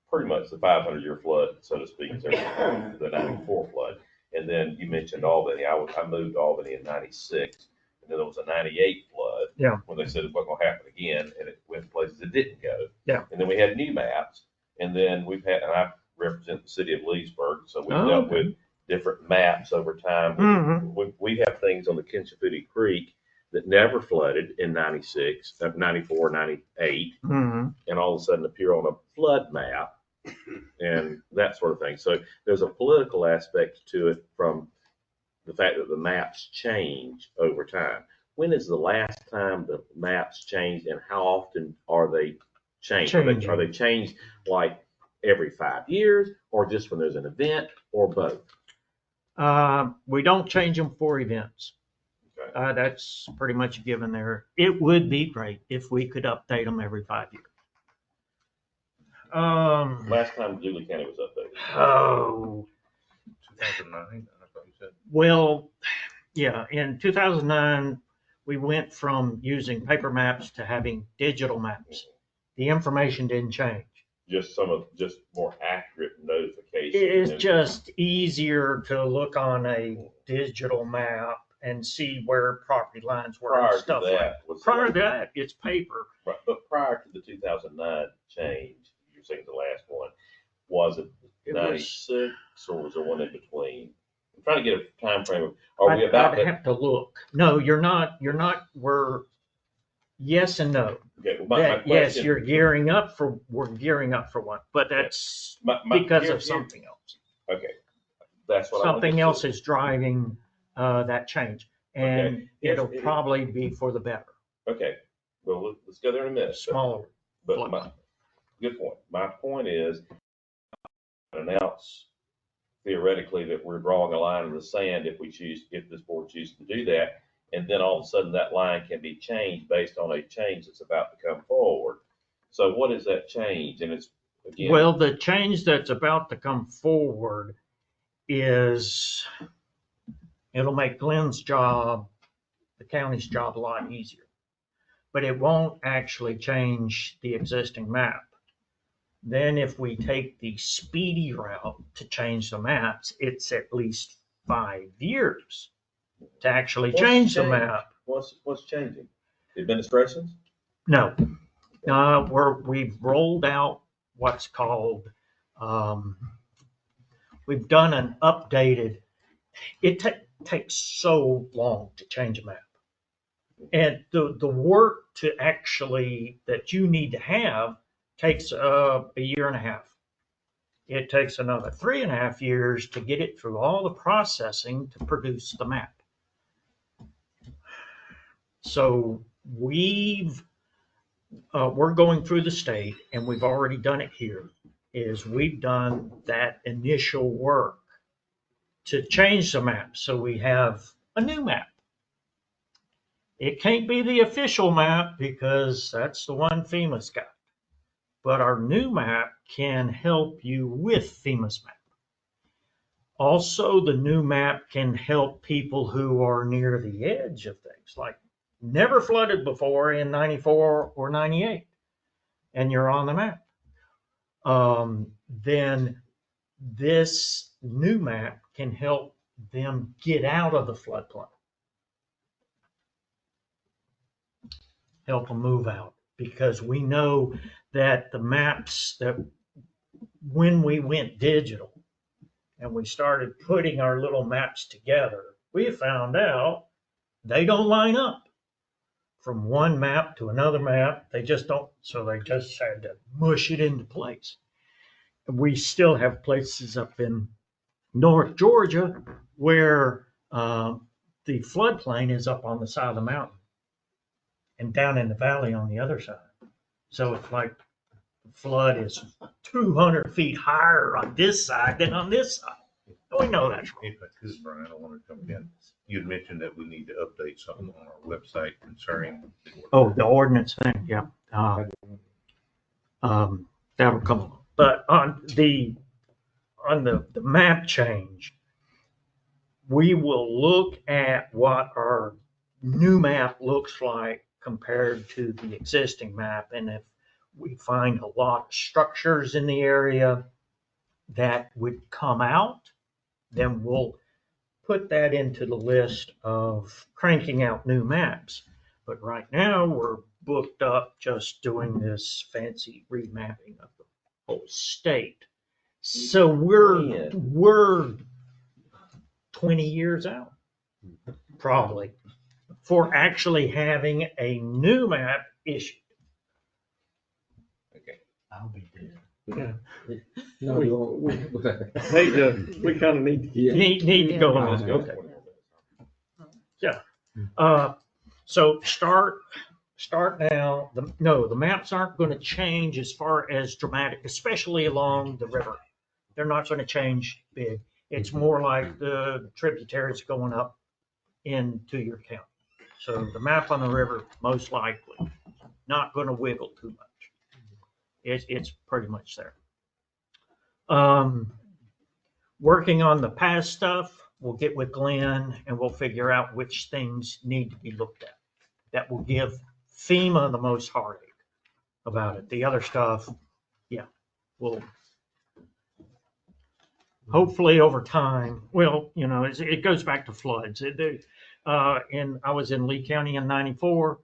pretty much the 500-year flood, so to speak, is the 94 flood. And then you mentioned Albany. I moved to Albany in 96, and then there was a 98 flood. Yeah. When they said it wasn't going to happen again, and it went places it didn't go. Yeah. And then we had new maps, and then and I represent the city of Leesburg, so we dealt with different maps over time. Mm-hmm. We have things on the Kinchafoodie Creek that never flooded in 96, 94, 98, Mm-hmm. and all of a sudden appear on a flood map and that sort of thing. So there's a political aspect to it from the fact that the maps change over time. When is the last time the maps changed, and how often are they changed? Are they changed like every 5 years, or just when there's an event, or both? We don't change them for events. Okay. That's pretty much a given there. It would be great if we could update them every 5 years. Last time Dooley County was updated. Oh. 2009, I thought you said. Well, yeah, in 2009, we went from using paper maps to having digital maps. The information didn't change. Just more accurate notification. It's just easier to look on a digital map and see where property lines were and stuff like that. Prior to that, it's paper. Right, but prior to the 2009 change, you're saying the last one, was it 96 or was there one in between? I'm trying to get a time frame of, are we about I'd have to look. No, you're not, we're yes and no. Okay, well, my question, yes, we're gearing up for one, but that's because of something else. Okay, that's what something else is driving that change, and it'll probably be for the better. Okay, well, let's go there in a minute. Smaller. But good point. My point is, announce theoretically that we're drawing a line in the sand if this board chooses to do that, and then all of a sudden that line can be changed based on a change that's about to come forward. So what is that change? And it's again. Well, the change that's about to come forward is it'll make Glenn's job, the county's job, a lot easier. But it won't actually change the existing map. Then if we take the speedy route to change the maps, it's at least 5 years to actually change the map. What's changing? Administrations? No. We've rolled out what's called, we've done an updated, it takes so long to change a map. And the work to actually, that you need to have takes a year and a half. It takes another 3.5 years to get it through all the processing to produce the map. So we're going through the state, and we've already done it here, is we've done that initial work to change the map. So we have a new map. It can't be the official map because that's the one FEMA's got. But our new map can help you with FEMA's map. Also, the new map can help people who are near the edge of things, like never flooded before in 94 or 98, and you're on the map. Then this new map can help them get out of the floodplain. Help them move out, because we know that the maps that when we went digital and we started putting our little maps together, we found out they don't line up from one map to another map. They just don't. So they just had to mush it into place. We still have places up in North Georgia where the floodplain is up on the side of the mountain and down in the valley on the other side. So it's like the flood is 200 feet higher on this side than on this side. We know that's wrong. If I could, Brian, I want to come in. You'd mentioned that we need to update something on our website concerning. Oh, the ordinance thing, yeah. That'll come along. But on the map change, we will look at what our new map looks like compared to the existing map. And if we find a lot of structures in the area that would come out, then we'll put that into the list of cranking out new maps. But right now we're booked up just doing this fancy remapping of the whole state. So we're 20 years out, probably, for actually having a new map issued. Okay. I'll be dead. Yeah. No, We kind of need to. Need to go on. Okay. Yeah. So start now. The maps aren't going to change as far as dramatic, especially along the river. They're not going to change big. It's more like the tributaries going up into your county. So the map on the river, most likely, not going to wiggle too much. It's pretty much there. Working on the past stuff, we'll get with Glenn and we'll figure out which things need to be looked at. That will give FEMA the most heartache about it. The other stuff, yeah, we'll hopefully over time. Well, it goes back to floods. I was in Lee County in 94.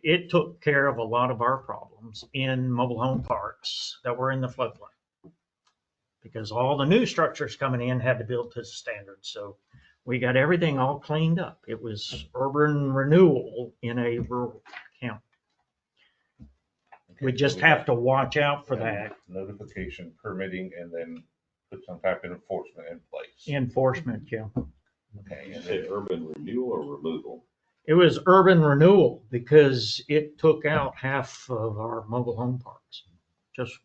It took care of a lot of our problems in mobile home parks that were in the floodplain, because all the new structures coming in had to build to standards. So we got everything all cleaned up. It was urban renewal in a rural county. We just have to watch out for that. Notification, permitting, and then put some type of enforcement in place. Enforcement, yeah. Okay. You said urban renewal or removal? It was urban renewal because it took out half of our mobile home parks. Just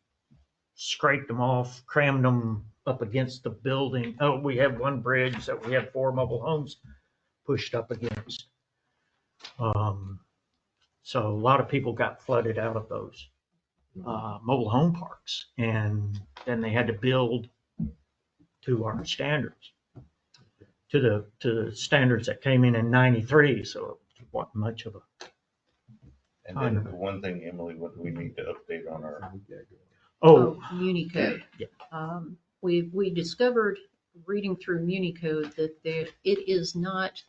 scraped them off, crammed them up against the building. Oh, we have one bridge that we had 4 mobile homes pushed up against. So a lot of people got flooded out of those mobile home parks, and then they had to build to our standards, to the standards that came in 93. So it wasn't much of a. And then the one thing, Emily, what we need to update on our. Municode. Yeah. We discovered reading through Municode that it is not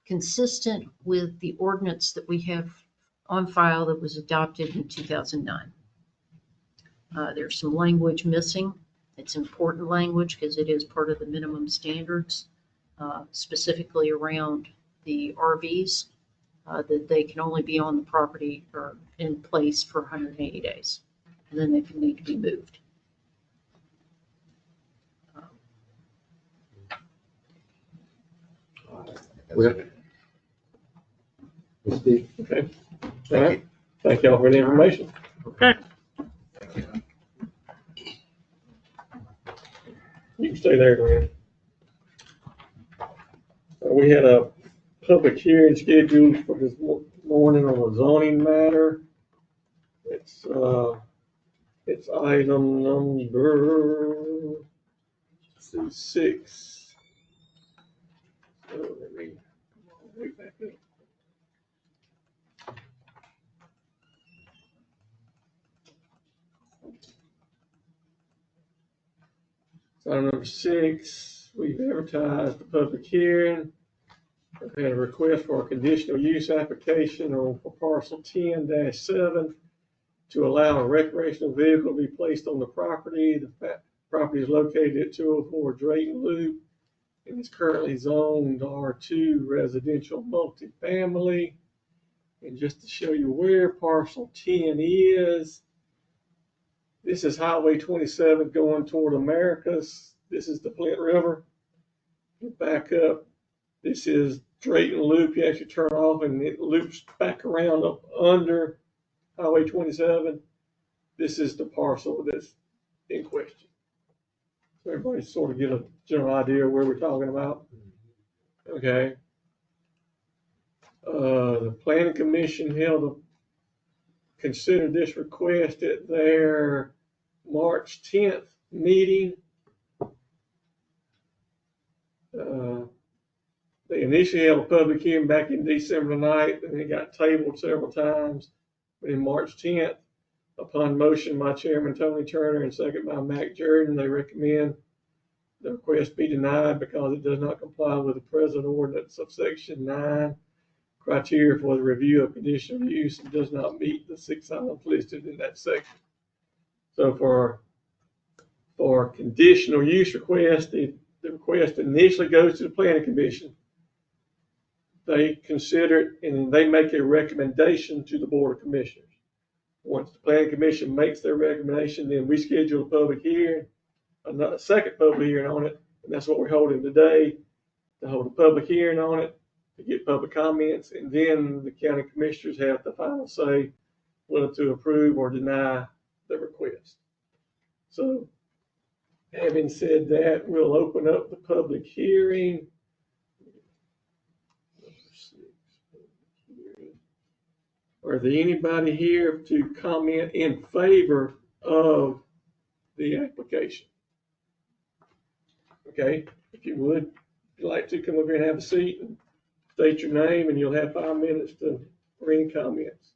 consistent with the ordinance that we have on file that was adopted in 2009. There's some language missing. It's important language because it is part of the minimum standards, specifically around the RVs that they can only be on the property or in place for 180 days. And then they can need to be moved. Well, Steve, Okay. All right. Thank y'all for the information. Okay. You can stay there, Glenn. We had a public hearing scheduled for this morning on a zoning matter. It's item number 6. So let me wait back up. Item number 6, we've advertised the public hearing. We've had a request for a conditional use application for parcel 10-7 to allow a recreational vehicle to be placed on the property. The property is located at 204 Drayton Loop and is currently zoned R2 residential multifamily. And just to show you where parcel 10 is, this is Highway 27 going toward Americus. This is the Flint River. You back up. This is Drayton Loop. You actually turn off and it loops back around up under Highway 27. This is the parcel that's in question. So everybody sort of get a general idea of where we're talking about. Okay. The Planning Commission considered this request at their March 10th meeting. They initially held a public hearing back in December 9th, and it got tabled several times. But in March 10th, upon motion by Chairman Tony Turner and second by Mac Jordan, they recommend the request be denied because it does not comply with the present ordinance of Section 9 criteria for the review of conditional use and does not meet the 6 items listed in that section. So for conditional use request, the request initially goes to the Planning Commission. They consider it and they make a recommendation to the Board of Commissioners. Once the Planning Commission makes their recommendation, then we schedule a public hearing, a second public hearing on it, and that's what we're holding today, to hold a public hearing on it, to get public comments, and then the county commissioners have the final say whether to approve or deny the request. So, having said that, we'll open up the public hearing. Are there anybody here to comment in favor of the application? Okay, if you would, if you'd like to come over here and have a seat and state your name, and you'll have 5 minutes for any comments.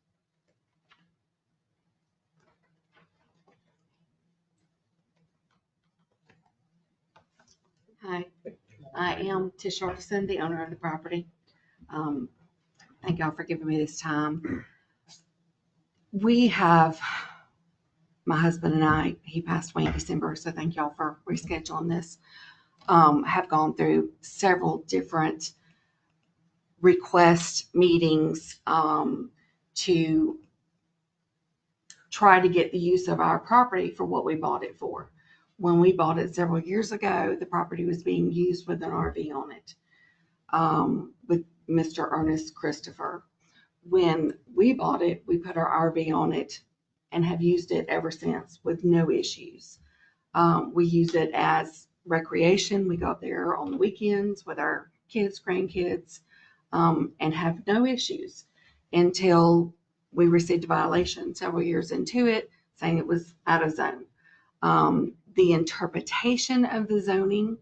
Hi, I am Tish Arkeson, the owner of the property. Thank y'all for giving me this time. We have, my husband and I, he passed away in December, so thank y'all for rescheduling this. Have gone through several different request meetings to try to get the use of our property for what we bought it for. When we bought it several years ago, the property was being used with an RV on it, with Mr. Ernest Christopher. When we bought it, we put our RV on it and have used it ever since with no issues. We use it as recreation. We go up there on the weekends with our kids, grandkids, and have no issues until we received a violation several years into it saying it was out of zone. The interpretation of the zoning,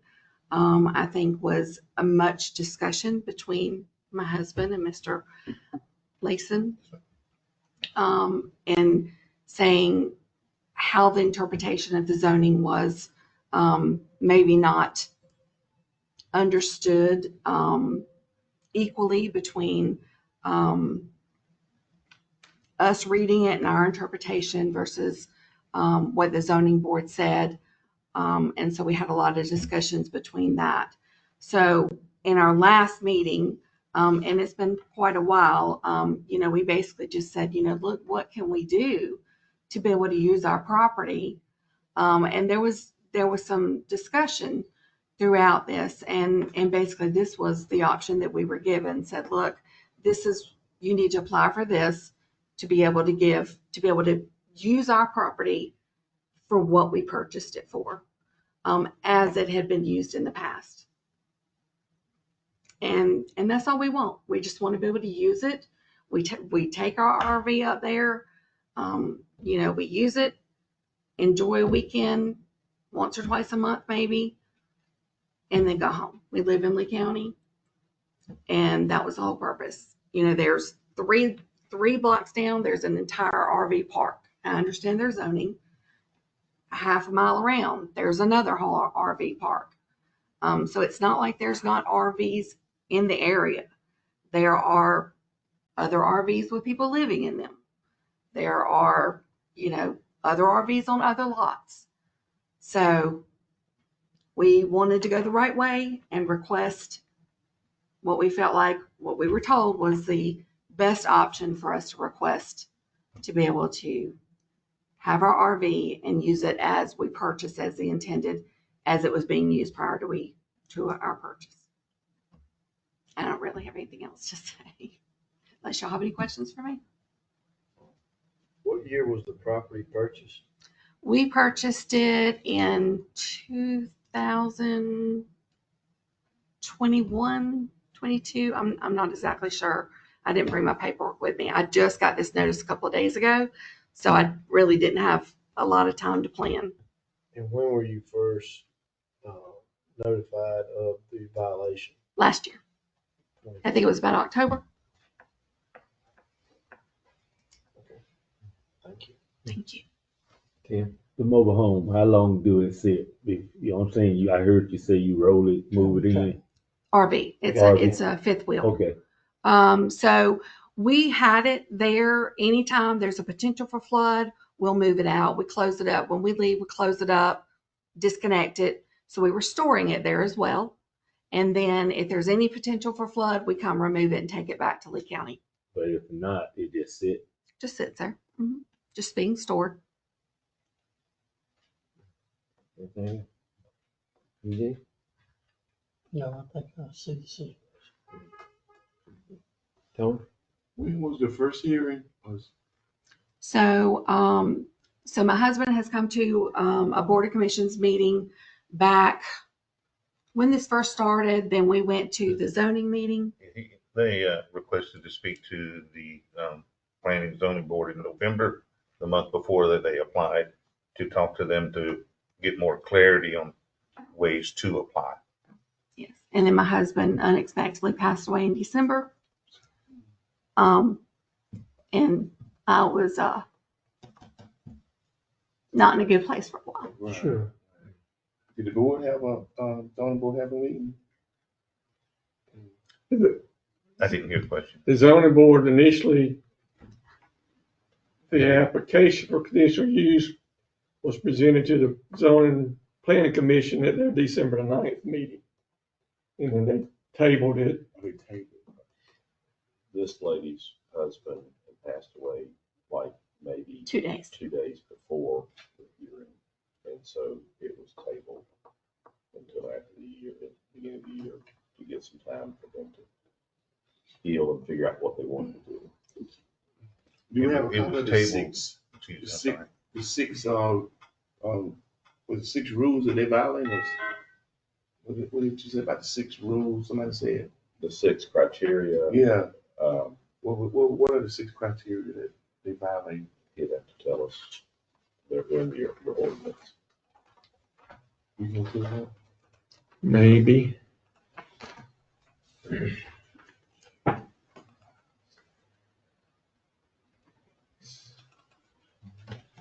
I think, was a much discussion between my husband and Mr. Layson, and saying how the interpretation of the zoning was maybe not understood equally between us reading it and our interpretation versus what the zoning board said. And so we had a lot of discussions between that. So in our last meeting, And it's been quite a while. We basically just said, look, what can we do to be able to use our property? And there was some discussion throughout this, and basically this was the option that we were given. Said, look, you need to apply for this to be able to use our property for what we purchased it for, as it had been used in the past. And that's all we want. We just want to be able to use it. We take our RV up there, we use it, enjoy a weekend once or twice a month maybe, and then go home. We live in Lee County, and that was the whole purpose. There's three blocks down, there's an entire RV park. I understand there's zoning. A half a mile around, there's another whole RV park. So it's not like there's not RVs in the area. There are other RVs with people living in them. There are, other RVs on other lots. So we wanted to go the right way and request what we felt like, what we were told was the best option for us to request to be able to have our RV and use it as we purchased, as the intended, as it was being used prior to our purchase. I don't really have anything else to say, unless y'all have any questions for me. What year was the property purchased? We purchased it in 2021, 22. I'm not exactly sure. I didn't bring my paperwork with me. I just got this notice a couple of days ago, so I really didn't have a lot of time to plan. And when were you first notified of the violation? Last year. I think it was about October. Okay. Thank you. Thank you. Tim? The mobile home, how long do it sit? You know what I'm saying? I heard you say you roll it, move it in. RV. It's a fifth wheel. Okay. So we had it there. Anytime there's a potential for flood, we'll move it out. We close it up. When we leave, we close it up, disconnect it. So we were storing it there as well. And then if there's any potential for flood, we come remove it and take it back to Lee County. But if not, it just sit. Just sits there. Mm-hmm. Just being stored. Anything? EJ? No, I think I see the situation. Tony? When was the first hearing? So my husband has come to a Board of Commissions meeting back when this first started. Then we went to the zoning meeting. They requested to speak to the Planning and Zoning Board in November, the month before that they applied, to talk to them to get more clarity on ways to apply. Yes. And then my husband unexpectedly passed away in December. And I was not in a good place for a while. Right. Sure. Did the board have zoning board have a meeting? I didn't hear the question. The zoning board initially, the application for conditional use was presented to the zoning planning commission at their December the 9th meeting. And then they tabled it. This lady's husband had passed away like maybe 2 days. 2 days before the hearing. And so it was tabled until after the year, at the beginning of the year, to get some time for them to heal and figure out what they wanted to do. Do you have a It copy was of the tabled. six? Excuse me, I'm The six, sorry. the six, was it 6 rules that they violated? What did you say about the 6 rules? Somebody said. The 6 criteria. Yeah. Um, What are the 6 criteria that they violate? He'd have to tell us. They're in your ordinance. You can do that? Maybe.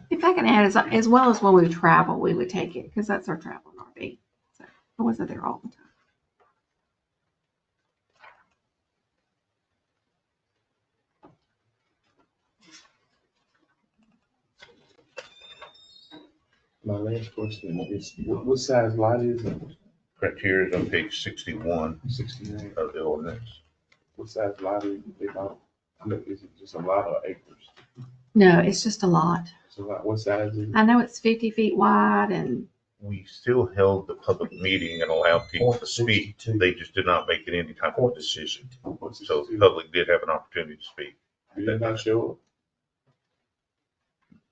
If I can add, as well as when we travel, we would take it because that's our travel RV. So I wasn't there all the time. My last question is, what size lot is it? Criteria is on page 61 69. of the ordinance. What size lot is they bought? I mean, is it just a lot of acres? No, it's just a lot. It's a lot. What size is it? I know it's 50 feet wide and We still held the public meeting and allowed people to speak. 0.62. They just did not make any type of decision. What's So the public did have an opportunity to speak. Did anybody show up?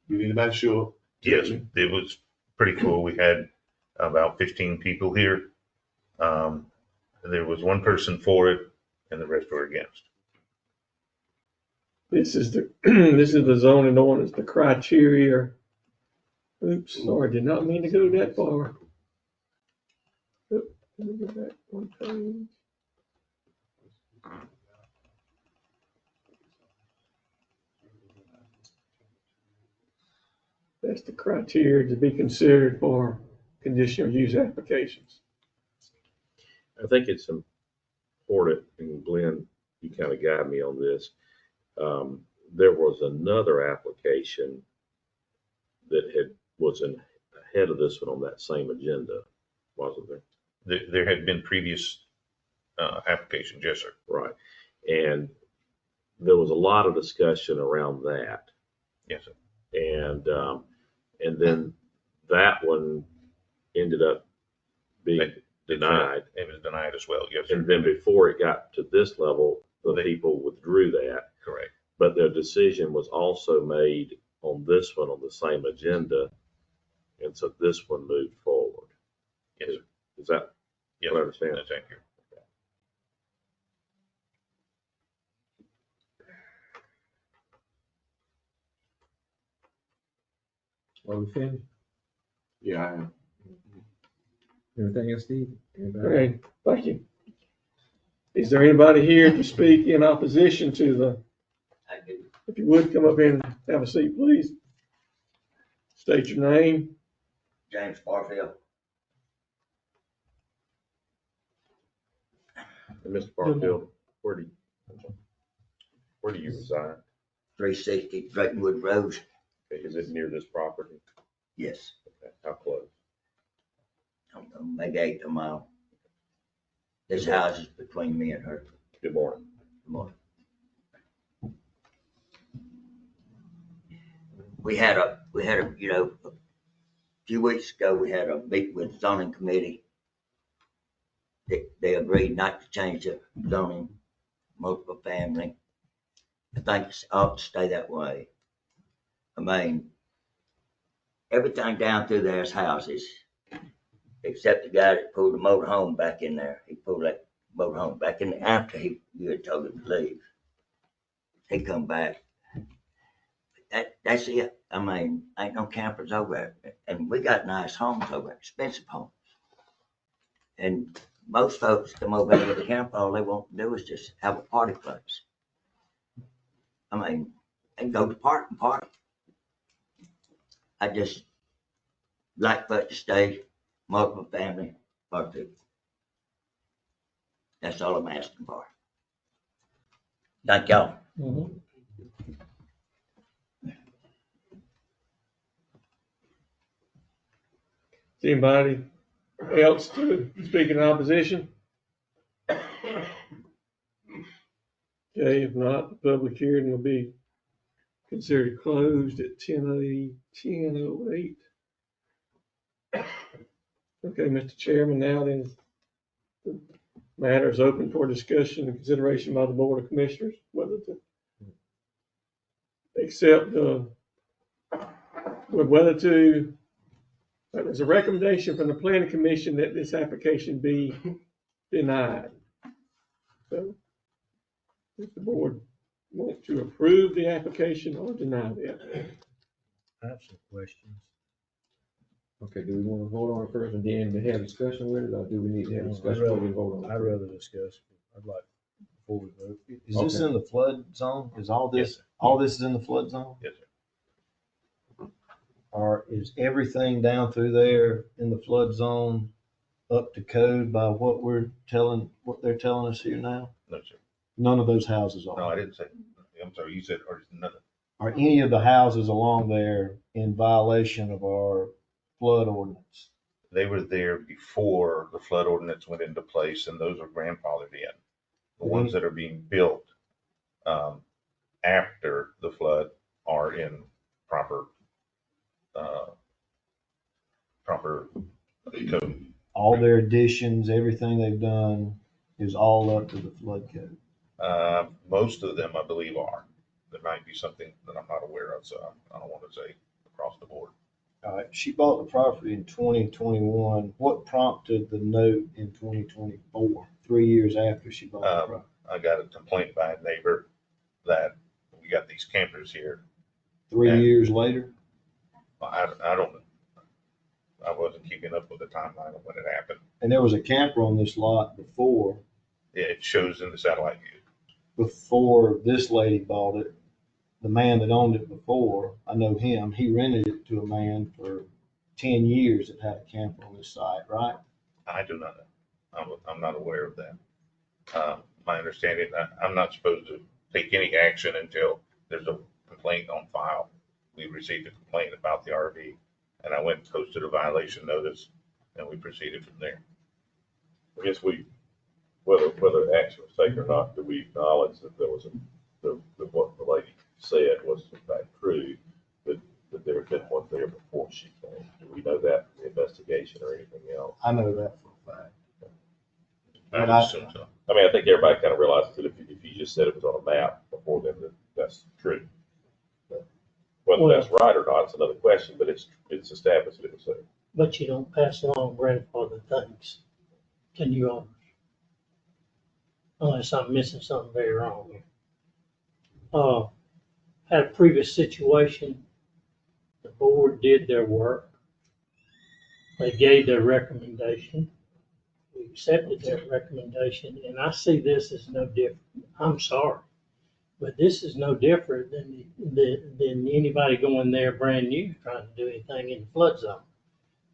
Did anybody show up? Yes, it was pretty cool. We had about 15 people here. There was one person for it and the rest were against. This is the, this is the zoning ordinance, the criteria. Oops, sorry, did not mean to go that far. Oop, let me go back one page. That's the criteria to be considered for conditional use applications. I think it's important, and Glenn, you kind of guide me on this. There was another application that was ahead of this one on that same agenda, wasn't there? There had been previous applications, yes, sir. Right. And there was a lot of discussion around that. Yes, sir. And then that one ended up being denied. It was denied as well, yes, sir. And then before it got to this level, the people withdrew that. Correct. But their decision was also made on this one on the same agenda. And so this one moved forward. Yes, sir. Is that Yes, what I sir. understand? That's accurate. Are we finished? Yeah, I am. Everything else, Steve? Anybody? Okay, thank you. Is there anybody here to speak in opposition to the, if you would come up here and have a seat, please. State your name. James Barfield. And Mr. Barfield, where do you reside? 360 Drakenwood Road. Okay, is it near this property? Yes. Okay, how close? I don't know, maybe 8 a mile. There's houses between me and her. Good morning. Good morning. We had a, a few weeks ago, we had a meeting with zoning committee. They agreed not to change the zoning, multiple family. I think it ought to stay that way. I mean, everything down through there is houses, except the guy that pulled the motor home back in there. He pulled that motor home back in after you had told him to leave. He come back. That's it. I mean, ain't no campers over there. And we got nice homes over there, expensive homes. And most folks come over there with a camper, all they want to do is just have a party place. I mean, they go to park and party. I just like for it to stay multiple family party. That's all I'm asking for. Thank y'all. Mhm. Is anybody else to speak in opposition? Okay, if not, the public hearing will be considered closed at 10:08. Okay, Mr. Chairman, now then, the matter is open for discussion and consideration by the Board of Commissioners, whether to accept there's a recommendation from the planning commission that this application be denied. So, if the board want to approve the application or deny the application. I have some questions. Okay, do we want to vote on it first and then to have discussion with it, or do we need to have discussion before we vote on it? I'd rather discuss. I'd like, before we vote. Is this Okay. in the flood zone? Is all Yes, this, sir. all this is in the flood zone? Yes, sir. Or is everything down through there in the flood zone up to code by what they're telling us here now? No, sir. None of those houses are. No, I didn't say, I'm sorry, you said, or nothing. Are any of the houses along there in violation of our flood ordinance? They were there before the flood ordinance went into place and those are grandfathered in. The ones that are being built, after the flood are in proper code. All their additions, everything they've done is all up to the flood code. Most of them, I believe, are. There might be something that I'm not aware of, so I don't want to say across the board. All right, she bought the property in 2021. What prompted the note in 2024, 3 years after she bought the property? I got a complaint by a neighbor that we got these campers here. 3 years later? I don't know. I wasn't keeping up with the timeline of when it happened. And there was a camper on this lot before. Yeah, it shows in the satellite view. Before this lady bought it, the man that owned it before, I know him, he rented it to a man for 10 years that had a camper on his site, right? I do not know. I'm not aware of that. My understanding, I'm not supposed to take any action until there's a complaint on file. We received a complaint about the RV, and I went and posted a violation notice, and we proceeded from there. I guess whether action was taken or not, do we acknowledge that there was that what the lady said was in fact true, that there had been one there before she came? Do we know that from the investigation or anything else? I know that for a fact. I would assume so. I mean, I think everybody kind of realizes that if you just said it was on a map before then, that's true. Whether that's right or not, it's another question, but it's established that it was there. But you don't pass along grandfather things to new owners. Unless I'm missing something very wrong here. Had a previous situation, the board did their work. They gave their recommendation. We accepted their recommendation, and I see this as no different. I'm sorry, but this is no different than anybody going there brand new trying to do anything in the flood zone.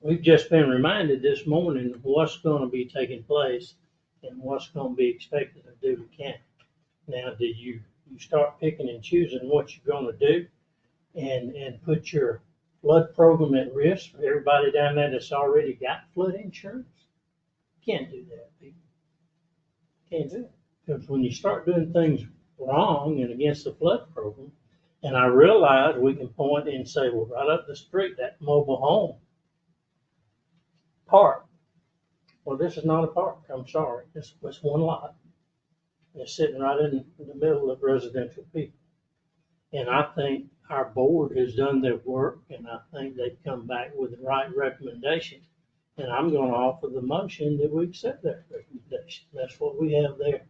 We've just been reminded this morning of what's going to be taking place and what's going to be expected of Dooley County. Now, did you start picking and choosing what you're going to do and put your flood program at risk for everybody down there that's already got flood insurance? Can't do that, people. Can't do it. Because when you start doing things wrong and against the flood program, and I realize we can point and say, well, right up the street, that mobile home park. Well, this is not a park. I'm sorry. It's one lot. It's sitting right in the middle of residential people. And I think our board has done their work, and I think they've come back with the right recommendation. And I'm going to offer the motion that we accept that recommendation. That's what we have there.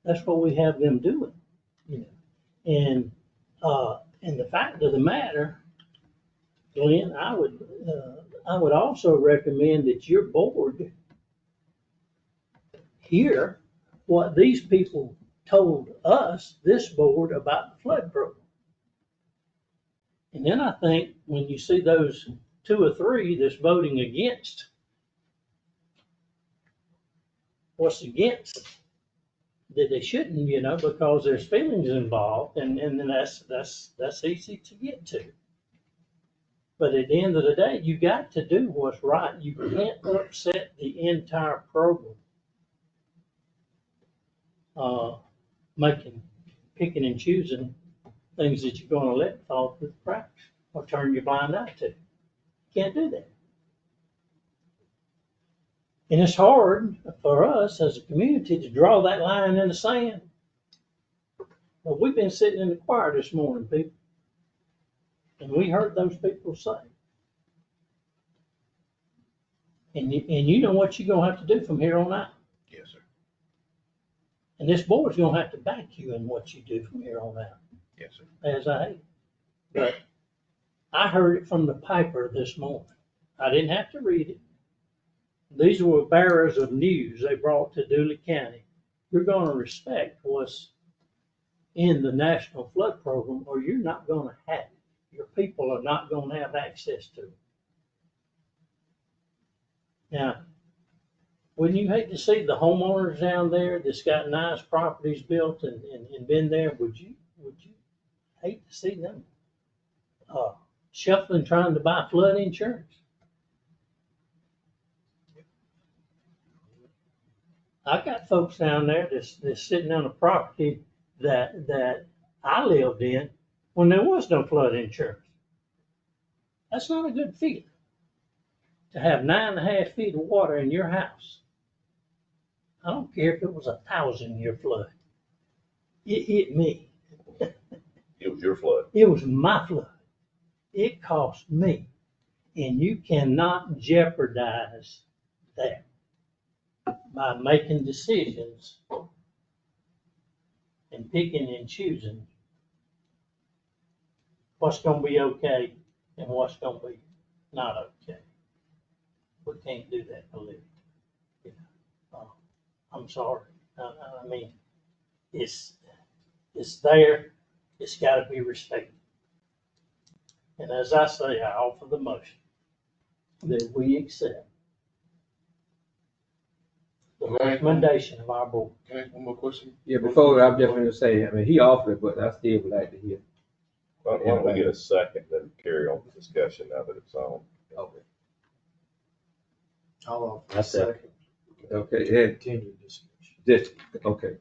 That's what we have them doing, you know. And the fact of the matter, Glenn, I would also recommend that your board hear what these people told us, this board, about the flood program. And then I think when you see those 2 or 3 that's voting against, what's against, that they shouldn't, you know, because there's feelings involved, and that's easy to get to. But at the end of the day, you got to do what's right. You can't upset the entire program. Picking and choosing things that you're going to let fall through the cracks or turn your blind eye to. You can't do that. And it's hard for us as a community to draw that line in the sand. But we've been sitting in the choir this morning, people, and we heard those people say. And you know what you're going to have to do from here on out. Yes, sir. And this board's going to have to back you in what you do from here on out. Yes, sir. As I hate. But I heard it from the paper this morning. I didn't have to read it. These were bearers of news they brought to Dooley County. You're going to respect what's in the National Flood Program, or you're not going to have it. Your people are not going to have access to it. Now, wouldn't you hate to see the homeowners down there that's got nice properties built and been there? Would you hate to see them shuffling trying to buy flood insurance? I got folks down there that's sitting on a property that I lived in when there was no flood insurance. That's not a good feeling. To have 9.5 feet of water in your house. I don't care if it was 1,000-year flood. It hit me. It was your flood. It was my flood. It cost me. And you cannot jeopardize that by making decisions and picking and choosing what's going to be okay and what's going to be not okay. We can't do that for a living. You know, I'm sorry. I mean, it's there. It's got to be respected. And as I say, I offer the motion that we accept the recommendation of our board. Okay, one more question. Yeah, before, I'm just gonna say, I mean, he offered it, but I still would like to hear. Why don't we get a second, then carry on the discussion now that it's on? Okay. I'll I second. Okay, Ed, continue discussion. this, okay.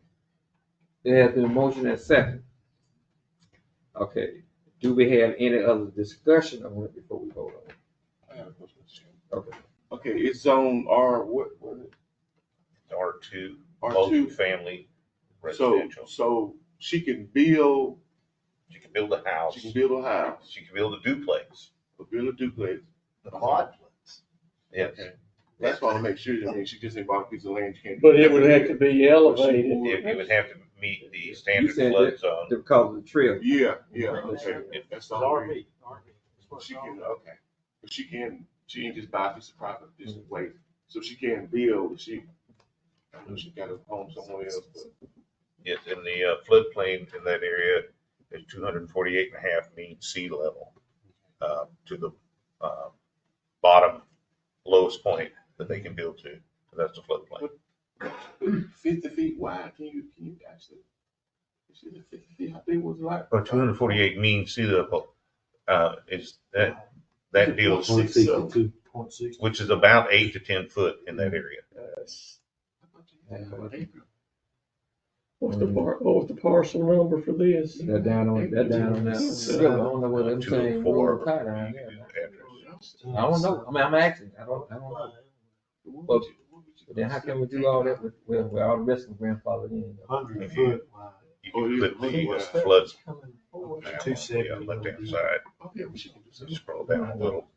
There has been a motion and second. Okay, do we have any other discussion on it before we vote on it? I have a question, Mr. Chairman. Okay. Okay, it's on R, what is it? R2, R2. multifamily So, residential. so she can build, She can build a house. she can build a house, She can build a duplex. or build a duplex. A quadplex. Yes. Okay. That's why I make sure, I mean, she just ain't bought a piece of land, she can't. But it would have to be elevated. It would have to meet the You standard said flood that zone. because of the trail. Yeah, yeah, okay, that's the whole reason. RV. She can, okay, but she ain't just buy a piece of property, just wait, so she can build, I know she got a home somewhere else, but. Yes, in the floodplain in that area is 248.5 mean sea level to the bottom lowest point that they can build to. So that's the floodplain. 50 feet wide, can you actually, you see the 50 feet, how big was it like? But 248 mean sea level is that deals, 0.62. which is about 8 to 10 foot in that area. What's the parcel number for this? They're down on that. I don't know what I'm saying. 204 I don't know. I mean, I'm asking. I don't know. But then how can we do all that with all the rest of the grandfather in? 100 foot wide. You can put the flood 270. on the left-hand side. Okay, we should do So scroll down a little.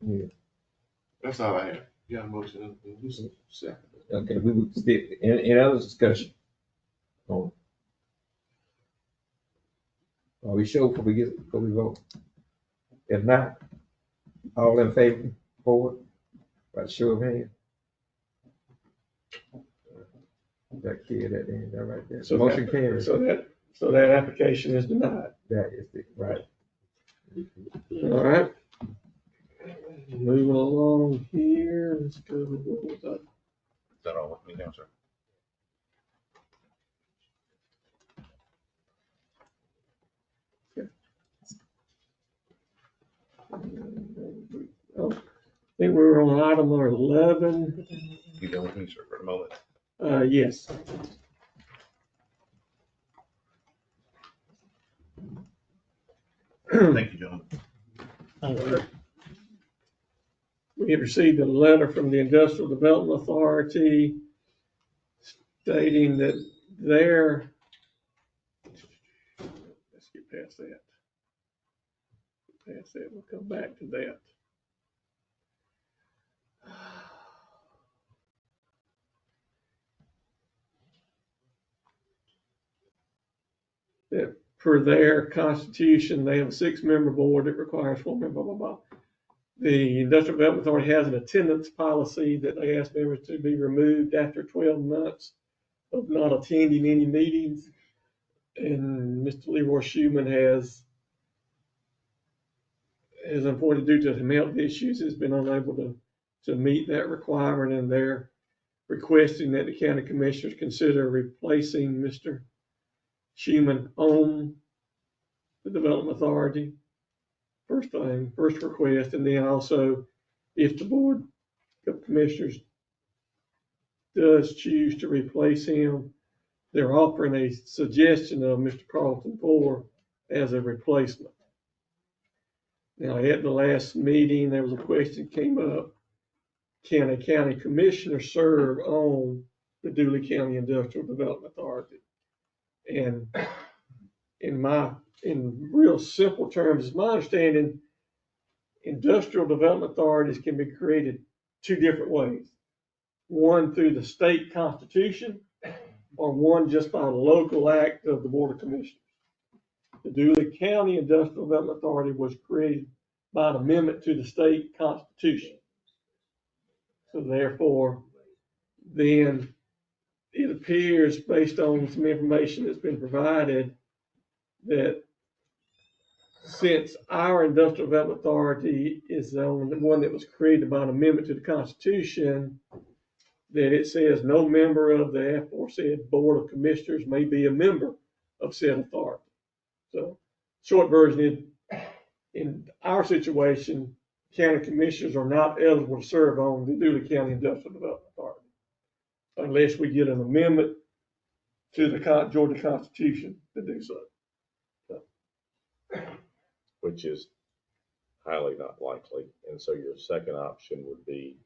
Yeah. That's all I have. You got a motion, who's second? Okay, we would stick in other discussion. Oh. Are we sure before we vote? If not, all in favor, forward, by show of hands. That kid at the end, that right there. So Motion carries. So that application is denied. That is it, right. All right. Moving along here, let's go. What was that? Is that all with me now, sir? Oh, I think we were on item number 11. You done with me, sir, for a moment? Yes. Thank you, gentlemen. We have received a letter from the Industrial Development Authority stating that let's get past that. Past that, we'll come back to that. That per their constitution, they have a 6-member board that requires 4 members, blah, blah, blah. The Industrial Development Authority has an attendance policy that they ask members to be removed after 12 months of not attending any meetings. And Mr. Leroy Schuman has unfortunately, due to some health issues, has been unable to meet that requirement, and they're requesting that the county commissioners consider replacing Mr. Schuman on the Development Authority. First request, and then also if the board the commissioners does choose to replace him, they're offering a suggestion of Mr. Carlton Ford as a replacement. Now, at the last meeting, there was a question came up, can a county commissioner serve on the Dooley County Industrial Development Authority? And in real simple terms, it's my understanding, industrial development authorities can be created two different ways. One through the state constitution, or one just by a local act of the Board of Commissioners. The Dooley County Industrial Development Authority was created by an amendment to the state constitution. So therefore, then it appears, based on some information that's been provided, that since our Industrial Development Authority is the one that was created by an amendment to the Constitution, that it says no member of the aforesaid Board of Commissioners may be a member of said authority. So, short version is, in our situation, county commissioners are not eligible to serve on the Dooley County Industrial Development Authority unless we get an amendment to the Georgia Constitution to do so. Which is highly not likely. And so your second option would be,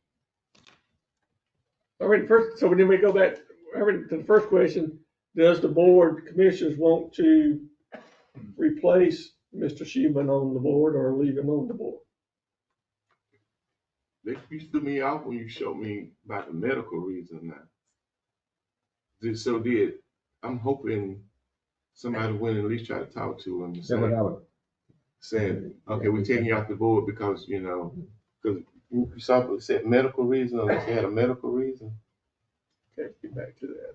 All right, so then we go back to the first question. Does the board of commissioners want to replace Mr. Schuman on the board or leave him on the board? You threw me off when you showed me about the medical reason now. I'm hoping somebody went and at least try to talk to him and said, okay, we're taking you off the board because, because you saw it said medical reason, unless they had a medical reason. Okay, get back to that.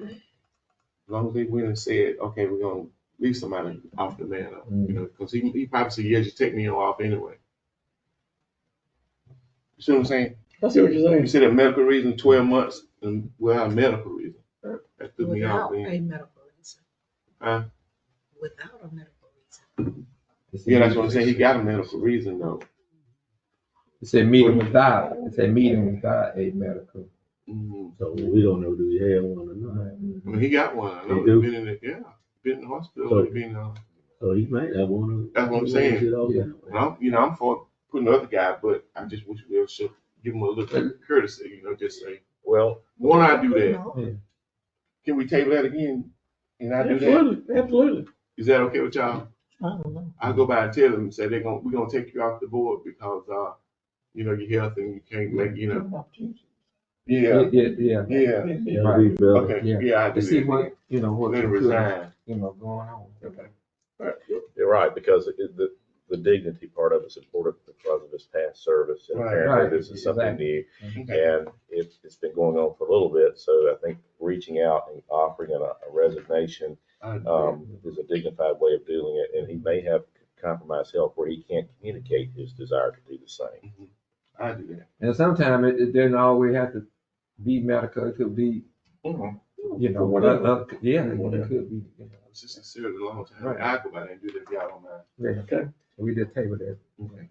As long as they went and said, okay, we're going to leave somebody off the manor, because he probably said, yeah, just take me off anyway. You see what I'm saying? I see what you're saying. You said a medical reason, 12 months, and without a medical reason. That threw me off. Without a medical reason. Huh? Without a medical reason. Yeah, that's what I'm saying. He got a medical reason, though. It said meeting without a medical. Mm-hmm. So we don't know, do we have one or not? I mean, he got one. I know He do? he's been in the hospital. So he might have one. That's what I'm saying. I'm for putting another guy, but I just wish we should give him a little courtesy, just say, well, why not do that? Yeah. Can we table that again? And I do that? Absolutely. Is that okay with y'all? I don't know. I'll go by and tell them and say we're gonna take you off the board because your health and you can't make Yeah. Right. Okay. Yeah. Yeah, I do. To see what what Let him resign. going on. Okay. you're right, because the dignity part of it's important because of his past service. And Right. apparently this is something new. Okay. And it's been going on for a little bit. So I think reaching out and offering a resignation is a dignified way of doing it. And he may have compromised health where he can't communicate his desire to do the same. I do that. And sometimes it doesn't always have to be medical. It could be, Whatever. it could be. It's just considered a long time. Right. I'll go by there and do that if y'all don't mind. Yeah. Okay. We did table that. Okay.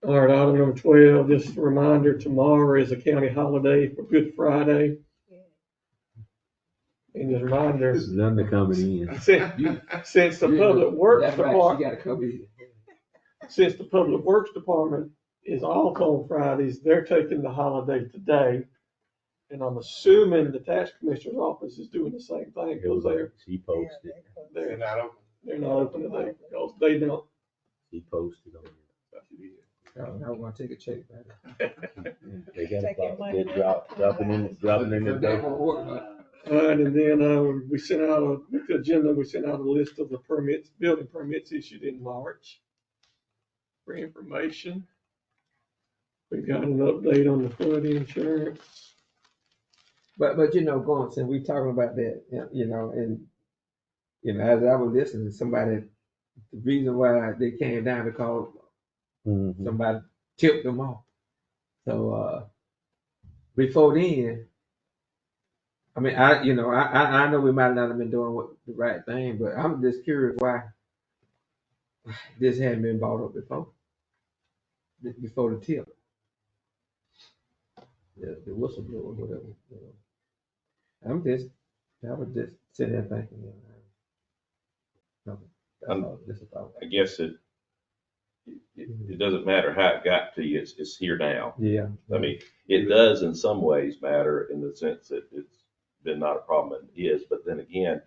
All right, item number 12, just a reminder, tomorrow is a county holiday for Good Friday. And just a reminder, There's none coming in. since the Public Works That's right. Department, She got to come in. since the Public Works Department is off on Fridays, they're taking the holiday today. And I'm assuming the tax commissioner's office is doing the same thing because She posted. They're not open. they're not open today because they don't. He posted on it. I want to take a check back. They got a box. They're dropping in the day. All right, and then we sent out with the agenda, we sent out a list of the building permits issued in March for information. We've got an update on the flood insurance. But going since we talking about that, and as I was listening to somebody, the reason why they came down because somebody tipped them off. So before then, I mean, I know we might not have been doing the right thing, but I'm just curious why this hadn't been brought up before the tip. the whistleblower, whatever, you know. I was just sitting there thinking, you know, that's all, just a thought. I guess it doesn't matter how it got to you, it's here now. Yeah. I mean, it does in some ways matter in the sense that it's been not a problem, and is, but then again,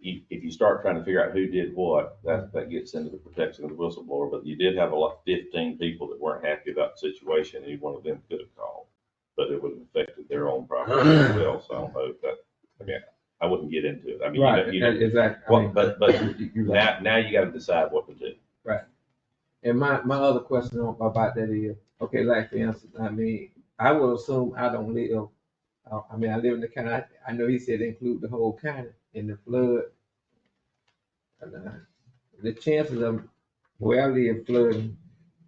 if you start trying to figure out who did what, that gets into the protection of the whistleblower, but you did have 15 people that weren't happy about the situation, and one of them could have called, but it would have affected their own property as well, so I don't know if that, again, I wouldn't get into it. I mean, Right, exactly. Well, but now you gotta decide what to do. Right. And my other question about that is, okay, like for instance, I mean, I would assume I don't live, I mean, I live in the county, I know he said include the whole county in the flood. And, the chances of where I live flooding,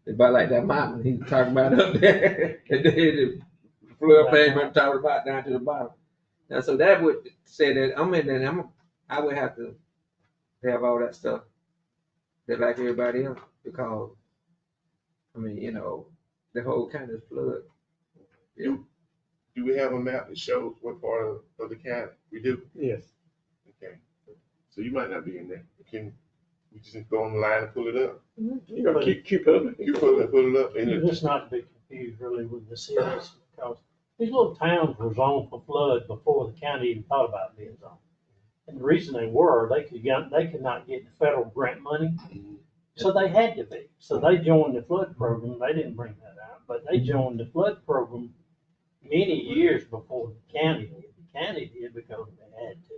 about like that mountain he's talking about up there, and then the flood plain I'm talking about down to the bottom. And so that would say that I would have to have all that stuff that like everybody else, because I mean, you know, the whole county is flood. Yeah. Do we have a map that shows what part of the county? We do? Yes. Okay. So you might not be in there. We just go on the line and pull it up? You gotta keep up. You pull it up. And Just not to be confused really with the cities, because these little towns were zoned for flood before the county even thought about being zoned. And the reason they were, they could not get the federal grant money, so they had to be. So they joined the flood program. They didn't bring that out, but they joined the flood program many years before the county did. The county did because they had to.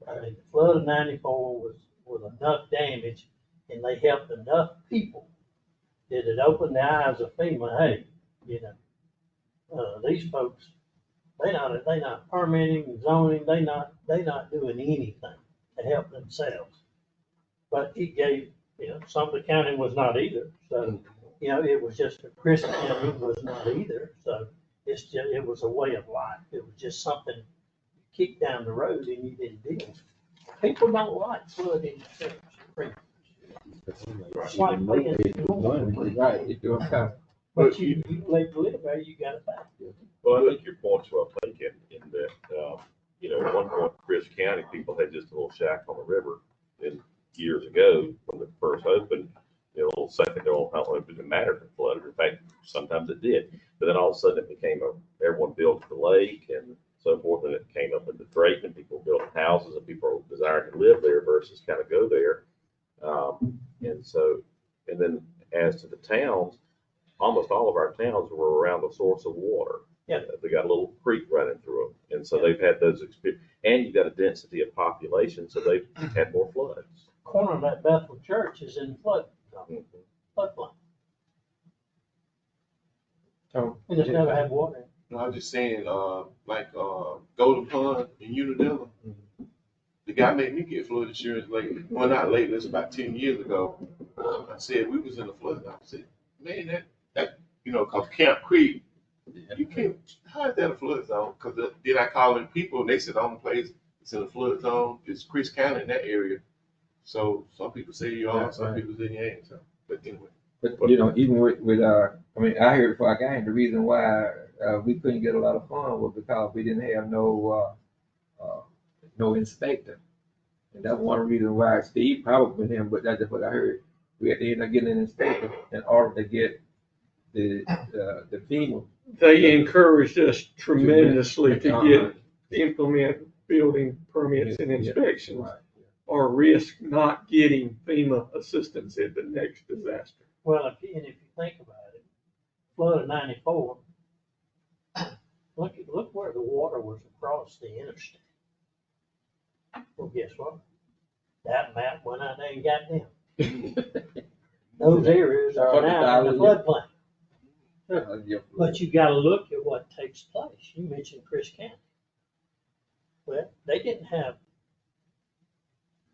I mean, the flood of '94 was enough damage, and they helped enough people that it opened the eyes of FEMA. Hey, you know, these folks, they not permitting, zoning, they not doing anything to help themselves. But it gave, you know, Sumter County was not either. So, you know, it was just Chris County was not either. So it was a way of life. It was just something you kicked down the road and you didn't deal with it. People don't like flood insurance. It's like paying Right, you do it. but you live there, you gotta pay. Well, I think your point's well taken in that, you know, at one point, Chris County, people had just a little shack on the river. And years ago, when it first opened, you know, a little second, I don't know if it mattered if it flooded. In fact, sometimes it did. But then all of a sudden it became everyone built the lake and so forth, and it came up into Drayton, and people built houses and people desired to live there versus kind of go there. And then as to the towns, almost all of our towns were around the source of water. Yeah. They got a little creek running through them. And so they've had those experiences. And you got a density of population, so they've had more floods. Corner of that Bethel Church is in floodplain. Oh. And it's never had water in it. No, I'm just saying, Golden Pond in Unadilla, the guy made me get flood insurance lately. Well, not lately, it's about 10 years ago. I said, we was in a flood. I said, man, that you know, cause Camp Creek, you can't, how is that a flood zone? Cause then I called in people and they said the only place it's in a flood zone is Chris County in that area. So some people say you are, some people say you ain't. So, but anyway. But you know, even with I mean, I heard before I got in, the reason why we couldn't get a lot of funds was because we didn't have no inspector, and that's one reason why Steve probably with him. But that's just what I heard. We had to end up getting an inspector in order to get the FEMA. They encouraged us tremendously to implement building permits and inspections, Right. or risk not getting FEMA assistance at the next disaster. Well, if you think about it, flood of '94, look where the water was across the interstate. Well, guess what? That map went out there and got them. Those areas are now in the floodplain. But you gotta look at what takes place. You mentioned Chris County. Well, they didn't have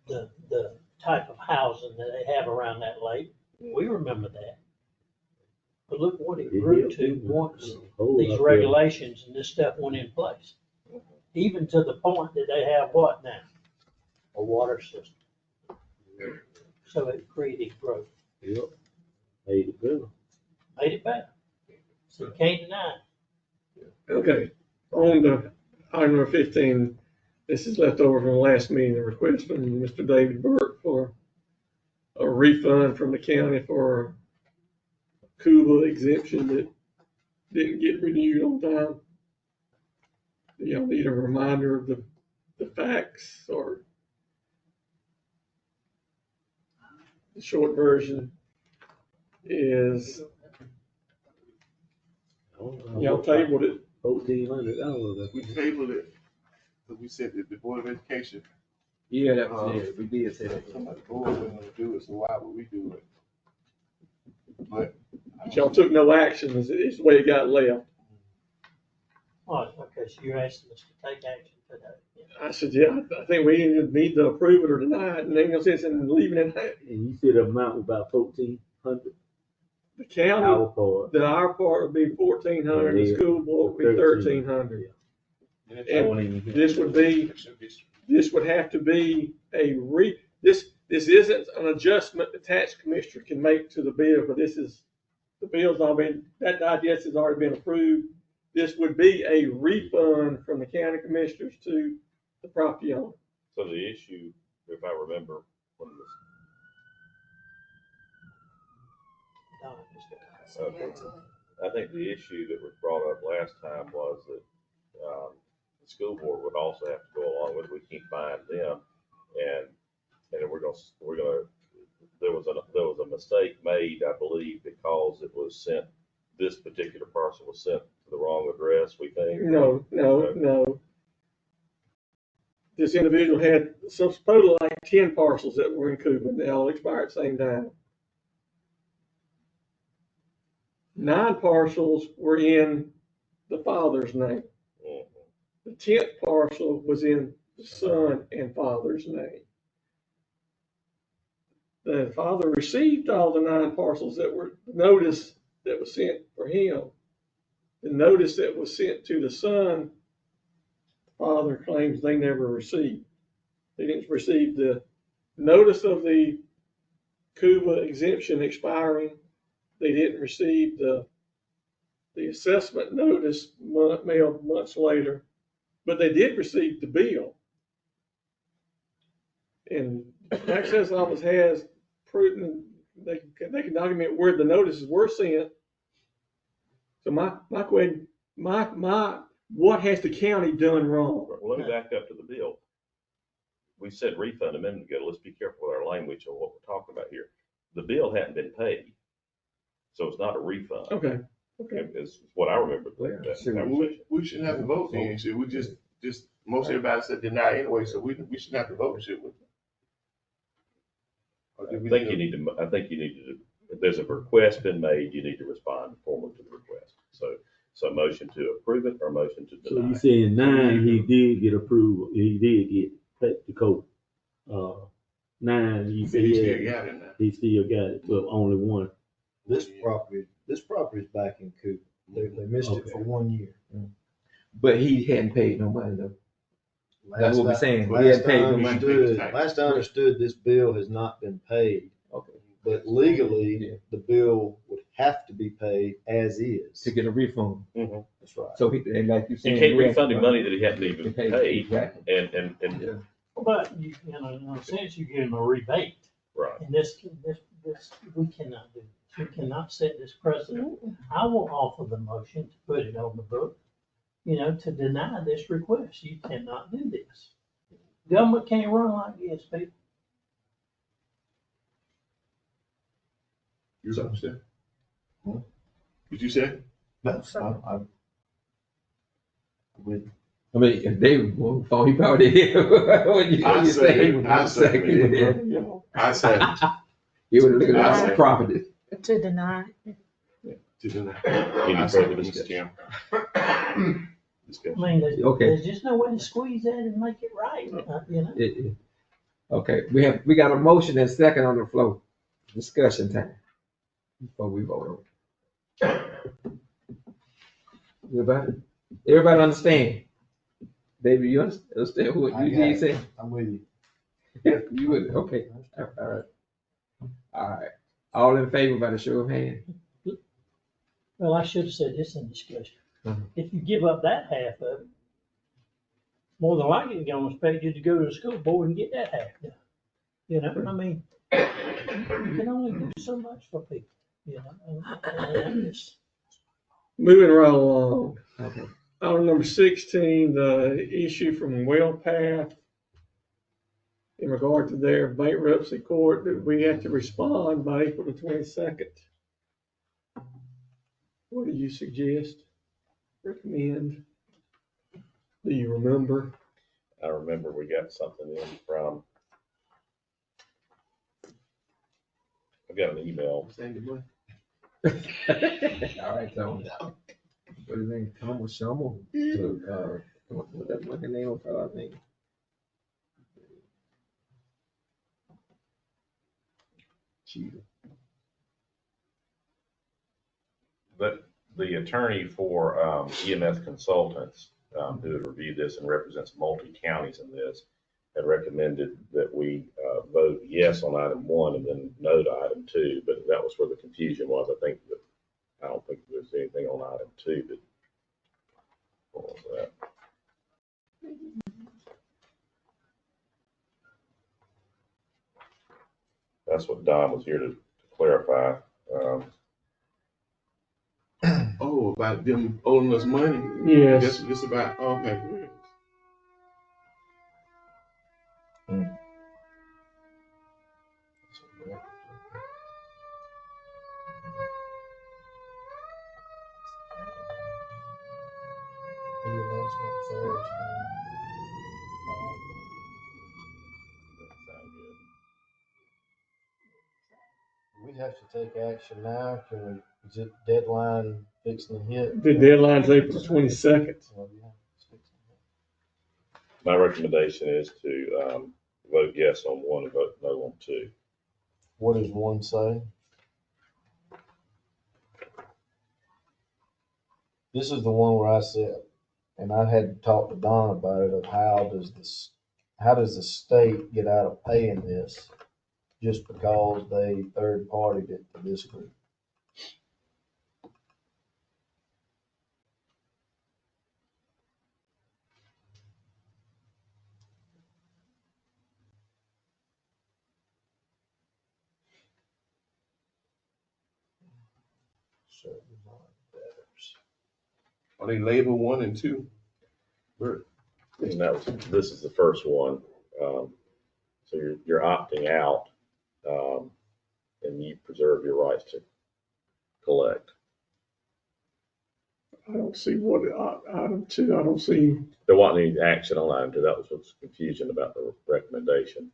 the type of housing that they have around that lake. We remember that. But look what it grew to once these regulations and this stuff went in place. Even to the point that they have what now? A water system. So it created growth. Yep. Made it better. Made it better. So you can't deny it. Okay, on to item number 15, this is left over from the last meeting, a request from Mr. David Burke for a refund from the county for a CUBA exemption that didn't get renewed on time. Do y'all need a reminder of the facts, or the short version is y'all tabled it. $1,400. We tabled it, but we said that the Board of Education. Yeah, that was it. We did say that. Somebody board wasn't gonna do it, so why would we do it? But Y'all took no action, is the way it got left. Oh, okay, so you're asking us to take action today. I said, yeah, I think we either need to approve it or deny it, and ain't no sense in leaving it. And you said the amount was about 1,400. The county, Our part. our part would be 1,400, the Yeah. school board would be 1,300. And this would have to be this isn't an adjustment the tax commissioner can make to the bill, but the bill's all been, that digest has already been approved. This would be a refund from the county commissioners to the property owner. So the issue, if I remember, when I think the issue that was brought up last time was that the school board would also have to go along with it. We can't find them, and we're gonna. There was a mistake made, I believe, because it was sent. This particular parcel was sent to the wrong address. We think. No. This individual had supposedly like 10 parcels that were in Cuba, and they all expired at the same time. 9 parcels were in the father's name. The 10th parcel was in the son and father's name. The father received all the 9 parcels that were notice that was sent for him. The notice that was sent to the son, the father claims they never received. They didn't receive the notice of the CUBA exemption expiring. They didn't receive the assessment notice mailed months later, but they did receive the bill. And the tax assessment office has proven they can document where the notices were sent. So my question, what has the county done wrong? Well, let me back up to the bill. We said refund a minute ago. Let's be careful with our language on what we're talking about here. The bill hadn't been paid, so it's not a refund. Okay. Is what I remember. We shouldn't have to vote then, should we? Just most everybody said deny anyway, so we shouldn't have to vote, should we? I think you need to, if there's a request been made, you need to respond formally to the request. So motion to approve it or motion to So deny. you saying 9, he did get approval, he did get the code. 9, you said He still got it now. he still got it, but only 1. This property is back in Cooper. They missed it for 1 year. But he hadn't paid no money though. That's what we're saying. He hadn't paid no money. Last I understood, this bill has not been paid. Okay. But legally, the bill would have to be paid as is. To get a refund. Mhm. That's right. So and like you You said, can't refund him money that he hadn't even paid. Exactly. And But you know, in a sense, you give them a rebate. right. And this, we cannot do this. We cannot set this precedent. I will offer the motion to put it on the book, to deny this request. You cannot do this. Government can't run like this, people. You something said? Did you say? No, I mean, if David thought he probably did. What you say? I said. He would look at our property. To deny. To deny. Any further discussion? I mean, Okay. there's just no way to squeeze that and make it right, Okay, we got a motion and second on the floor. Discussion time before we vote on it. Everybody understand? David, you understand what you did say? I'm with you. You would, okay, all right. All in favor by the show of hands? Well, I should have said this in discussion. Mhm. If you give up that half of it, more than likely you're gonna expect you to go to the school board and get that half done. You know, I mean, you can only do so much for people, you know. And it's- Moving right along. Okay. Item number 16, the issue from WellPath in regard to their bankruptcy court, that we have to respond by April the 22nd. What do you suggest? Recommend? Do you remember? I remember we got something in from, I got an email. Sandy Boy. All right, so what is his name? Thomas Schummel. What that fucking name of I think. Cheater. But the attorney for EMS Consultants, who has reviewed this and represents multi-counties in this, had recommended that we vote yes on item 1 and then no to item 2, but that was where the confusion was. I don't think there's anything on item 2 that, what was that? That's what Don was here to clarify. Oh, about them owing us money? Yes. Just about, okay. We have to take action now. Can we, is it deadline fixing to hit? The deadline's April 22nd. My recommendation is to vote yes on 1 and vote no on 2. What does 1 say? This is the one where I said, and I had to talk to Don about it, of how does the state get out of paying this just because they third partied it to this group? Are they labeled 1 and 2? And this is the first one. So you're opting out, and you preserve your rights to collect. I don't see what item 2, I don't see. There wasn't any action on item 2. That was what's confusion about the recommendation.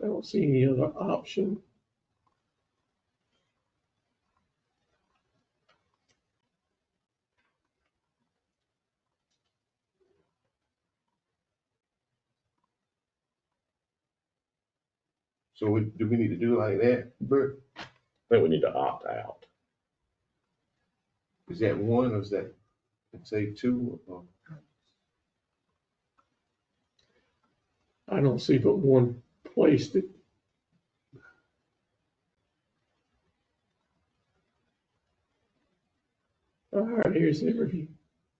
I don't see any other option. So do we need to do like that, Bert? I think we need to opt out. Is that 1 or is that, say, 2? Or? I don't see but one place that. All right, here's the review.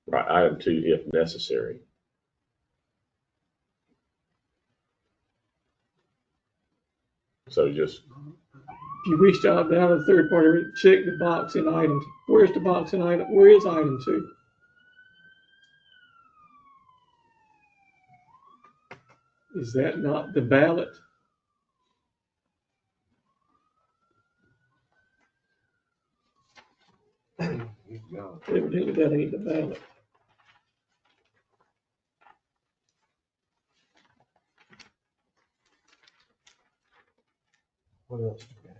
Right, item 2, if necessary. So just. If you reached out down to the third party, check the box in item. Where's the box in item? Where is item 2? Is that not the ballot? Evidently that ain't the ballot. What else do we have?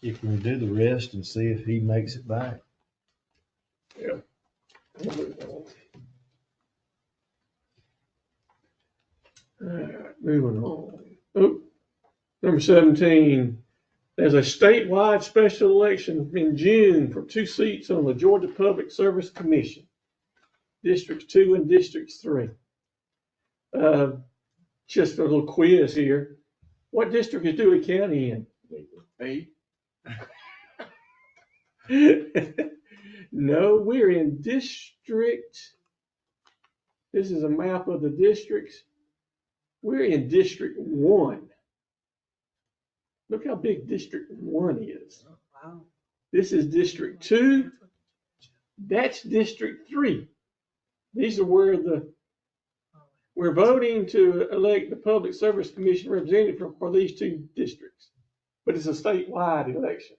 You can do the rest and see if he makes it back. Yeah. All right, moving on. Oh, number 17. There's a statewide special election in June for 2 seats on the Georgia Public Service Commission. Districts 2 and Districts 3. Just a little quiz here. What district is Dooley County in? 8. No, we're in District. This is a map of the districts. We're in District 1. Look how big District 1 is. Wow. This is District 2. That's District 3. These are where we're voting to elect the Public Service Commission representative for these 2 districts. But it's a statewide election.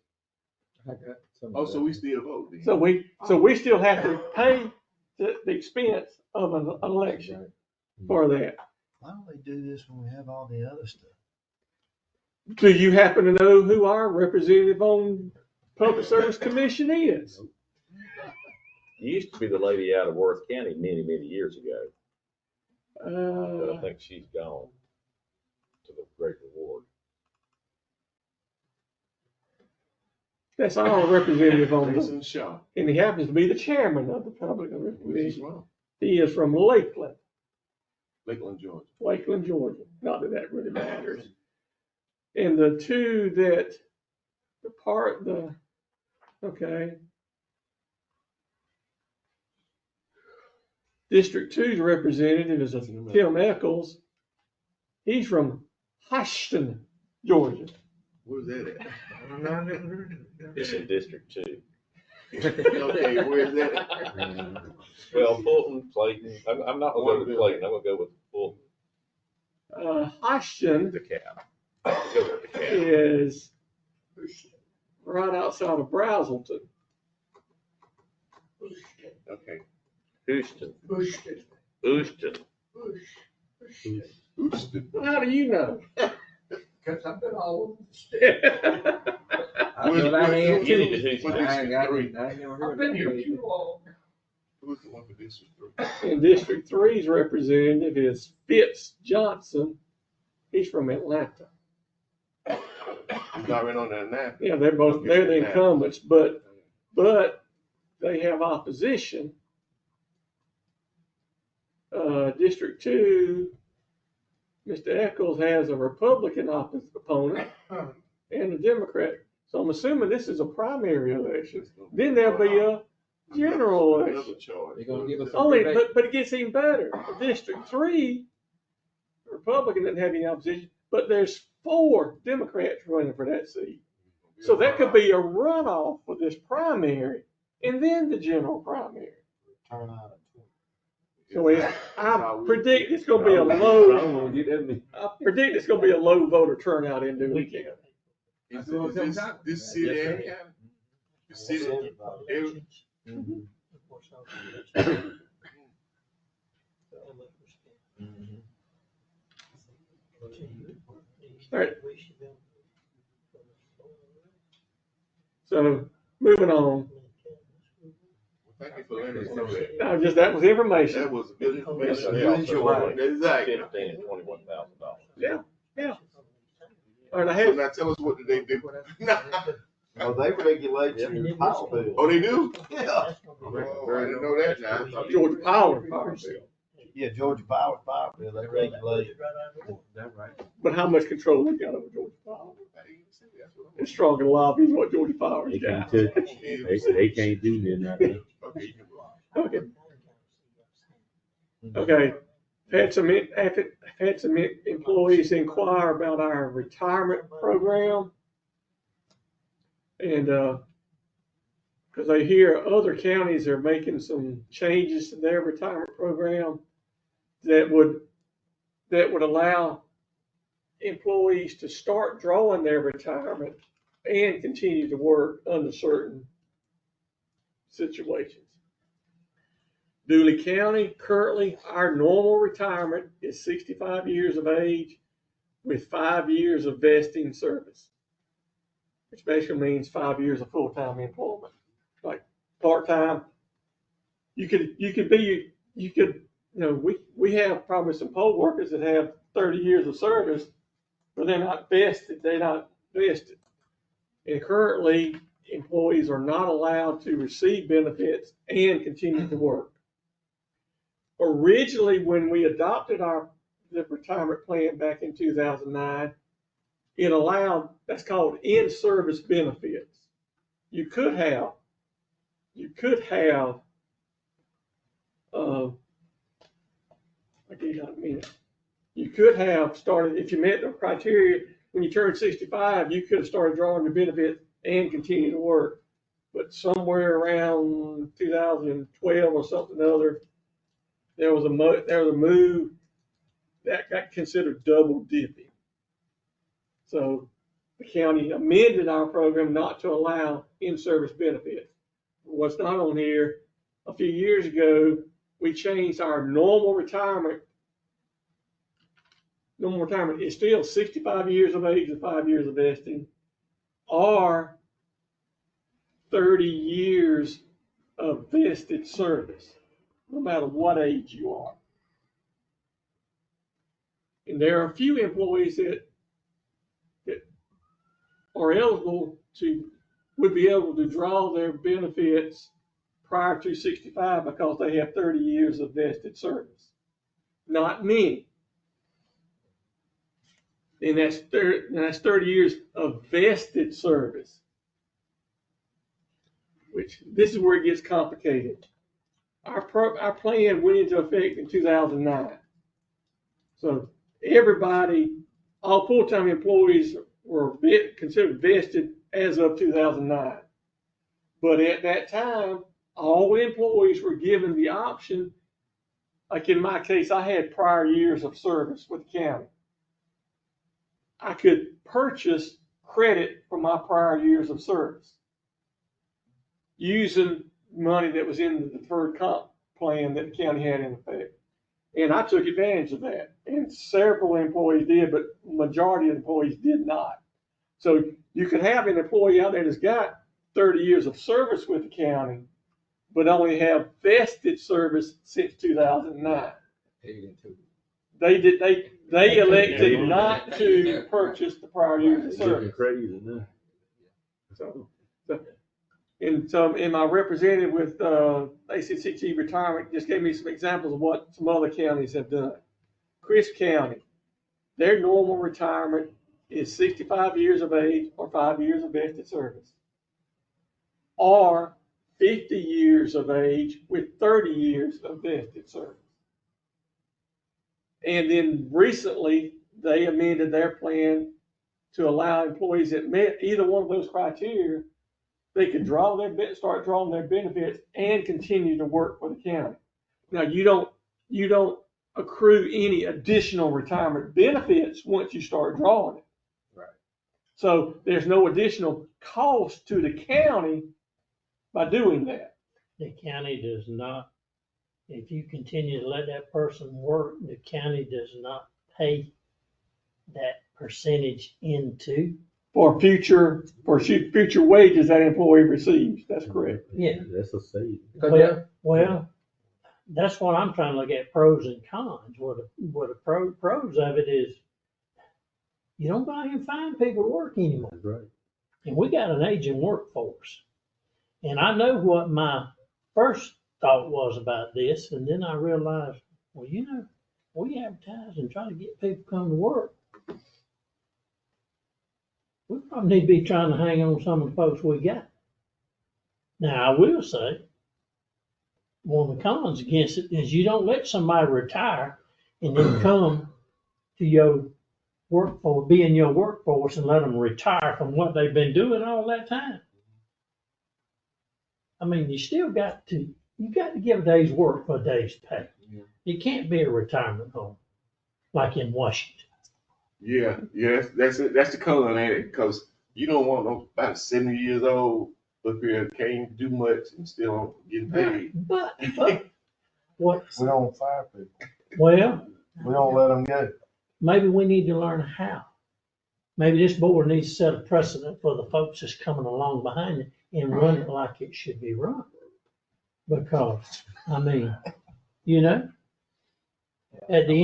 Oh, so we still vote then? So we still have to pay the expense of an election for that. Why don't they do this when we have all the other stuff? Do you happen to know who our representative on Public Service Commission is? It used to be the lady out of Worth County many, many years ago. But I think she's gone to the Great Reward. That's our representative on Jason the, Shaw. and he happens to be the chairman of the Public Service Where's he Commission. from? He is from Lakeland, Georgia. Lakeland, Georgia. Not that that really matters. And the 2 that okay. District 2's representative is Tim Eccles. He's from Houston, Georgia. Where's that at? It's in District 2. Okay, where's that at? Well, Fulton, Clayton. I'm not going to go with Clayton. I'm going to go with Fulton. Houston The cap. Go with the cap. is right outside of Brazelton. Okay. Houston. Houston. Houston. Houston. How do you know? Because I've been all over the state. I know that ain't You need to Houston. I ain't never heard I've been of here that. too long. Who's the one for District 3? And District 3's representative is Fitz Johnson. He's from Atlanta. He's already on that now. Yeah, they're the incumbents, but they have opposition. District 2, Mr. Eccles has a Republican opponent and a Democrat. So I'm assuming this is a primary election. Then there'll be a general election. They're gonna give us Only, but it gets even better. District 3, Republican doesn't have any opposition, but there's 4 Democrats running for that seat. So that could be a runoff for this primary and then the general primary. Turn out. So I predict it's going to be a low. I predict it's going to be a low voter turnout in Dooley County. Is this city and county? The city, All right. So moving on. Thank you for letting us know that. That was information. That was good information. $15,000 Exactly. and $21,000. Yeah. All right, So now tell us what do they do? Oh, they regulate your power bill. Oh, they do? Yeah. Oh, I didn't know that now. I thought they- Georgia Power bill. Yeah, Georgia Power bill, they regulate. That's right. But how much control they got over Georgia Power? It's stronger lobby is what Georgia Power's They can't got. touch, they can't do nothing. Okay. Okay. Had some employees inquire about our retirement program. And, because they hear other counties are making some changes to their retirement program that would allow employees to start drawing their retirement and continue to work under certain situations. Dooley County, currently, our normal retirement is 65 years of age with 5 years of vesting service, which basically means 5 years of full-time employment. Like part-time, we have probably some poll workers that have 30 years of service, but they're not vested. And currently, employees are not allowed to receive benefits and continue to work. originally, when we adopted the retirement plan back in 2009, it allowed, that's called in-service benefits. You could have, I'll give you a minute. You could have started, if you met the criteria, when you turned 65, you could have started drawing your benefits and continue to work. But somewhere around 2012 or something other, there was a move that got considered double dipping. So the county amended our program not to allow in-service benefits. What's not on here, a few years ago, we changed our normal retirement. Normal retirement is still 65 years of age and 5 years of vesting, or 30 years of vested service, no matter what age you are. And there are a few employees that are eligible would be able to draw their benefits prior to 65 because they have 30 years of vested service. Not many. And that's 30 years of vested service, which this is where it gets complicated. Our plan went into effect in 2009. So everybody, all full-time employees were considered vested as of 2009. But at that time, all employees were given the option, like in my case, I had prior years of service with the county. I could purchase credit for my prior years of service using money that was in the deferred comp plan that the county had in effect. And I took advantage of that. And several employees did, but majority of employees did not. So you could have an employee out there that's got 30 years of service with the county, but only have vested service since 2009. They elected not to purchase the prior years of service. Crazy, no? And my representative with ACCG Retirement just gave me some examples of what some other counties have done. Crisp County, their normal retirement is 65 years of age or 5 years of vested service, or 50 years of age with 30 years of vested service. And then recently, they amended their plan to allow employees that met either one of those criteria, they could start drawing their benefits and continue to work for the county. Now, you don't accrue any additional retirement benefits once you start drawing it. Right. So there's no additional cost to the county by doing that. The county does not, if you continue to let that person work, the county does not pay that percentage into. For future wages that employee receives. That's correct. Yeah. That's a saving. Well, that's what I'm trying to look at, pros and cons. What the pros of it is, you don't go out and find people to work anymore. That's right. And we got an aging workforce. And I know what my first thought was about this, and then I realized, well, we advertise and try to get people to come to work. We probably need to be trying to hang on some of the folks we got. Now, I will say, one of the cons against it is you don't let somebody retire and then come to your workforce, be in your workforce and let them retire from what they've been doing all that time. I mean, you got to give a day's work for a day's pay. Yeah. It can't be a retirement home like in Washington. Yeah, that's it. That's the color, ain't it? Because you don't want no about 70 years old up here can't do much and still getting paid. But what? We don't fire people. Well, We don't let them go. maybe we need to learn how. Maybe this board needs to set a precedent for the folks that's coming along behind it and run it like it should be run. Because, I mean, at the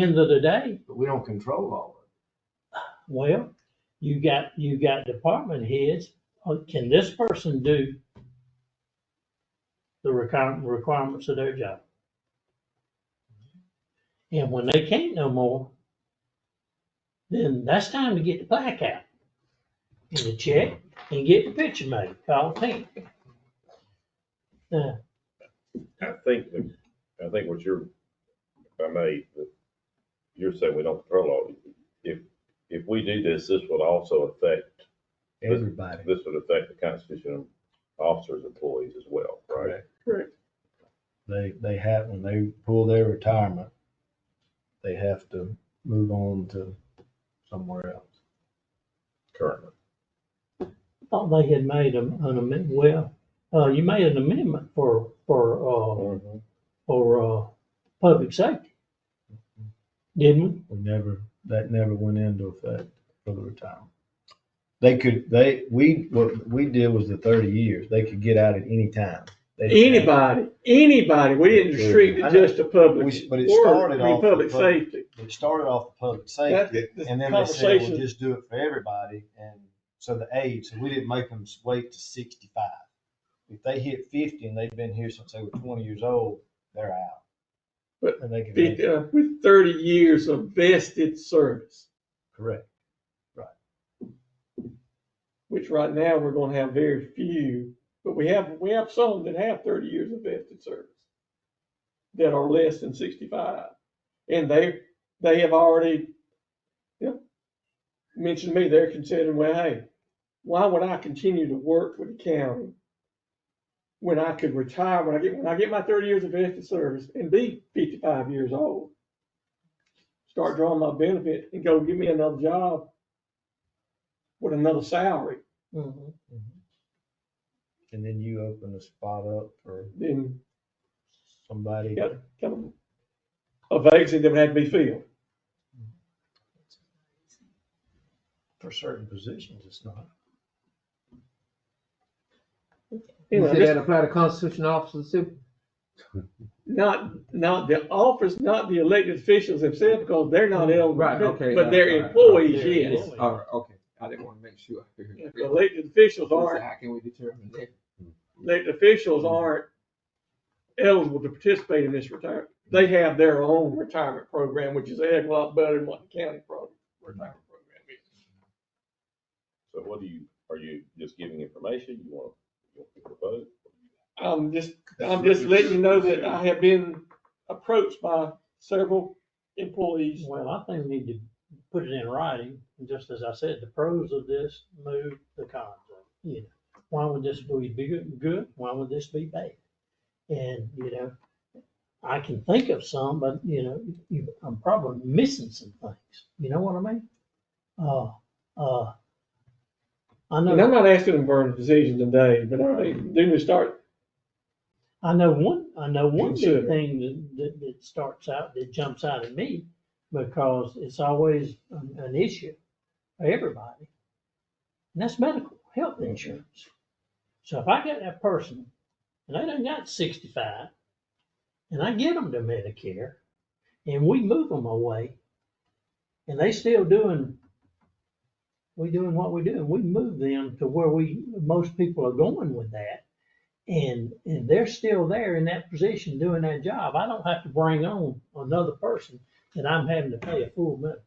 end of the day, But we don't control all of well, you got department heads. Can this person do the requirements of their job? And when they can't no more, then that's time to get the plaque out and the check and get the picture made. Call Pam. Now, I think what you're, if I may, you're saying we don't control all. If we do this, this would also affect Everybody. This would affect the Constitution officers' employees as well, right? Correct. They have, when they pull their retirement, they have to move on to somewhere else. Currently. I thought they had made an amendment. Well, you made an amendment for public safety, didn't we? That never went into effect for the retirement. What we did was the 30 years. They could get out at any time. Anybody. We didn't restrict it just to public. But it started off public safety. It started off the public safety, and then they said, we'll just do it for everybody. And so the age, so we didn't make them wait to 65. If they hit 50 and they've been here since they were 20 years old, they're out. But and they can with 30 years of vested service. Correct. Which right now we're going to have very few, but we have some that have 30 years of vested service that are less than 65, and they have already mentioned to me they're considering, well, hey, why would I continue to work with the county when I could retire when I get my 30 years of vested service and be 55 years old, start drawing my benefit and go give me another job with another salary. Mm-hmm. And then you open a spot up for then somebody. Kind of a vacancy that would have to be filled. For certain positions, it's not. You say that apply to constitutional officers too? Not the office, not the elected officials themselves, because they're not eligible. Right, okay. But their employees, yes. yes. All right, okay. I didn't want to make sure. If the elected officials aren't. How can we determine that? Elected officials aren't eligible to participate in this retirement. They have their own retirement program, which is a heck of a lot better than what the county retirement program is. So are you just giving information? You want to propose? I'm just letting you know that I have been approached by several employees. Well, I think we need to put it in writing. And just as I said, the pros of this move, the cons of it. You know, why would this be good? Why would this be bad? And, I can think of some, but, I'm probably missing some things. You know what I mean? I know. And I'm not asking them for a decision today, but I do start. I know one big thing that starts out, that jumps out at me, because it's always an issue for everybody. And that's medical health insurance. So if I get that person and they done got 65 and I get them to Medicare and we move them away and they still doing what we do, and we move them to where most people are going with that. And they're still there in that position doing that job. I don't have to bring on another person that I'm having to pay a full medical.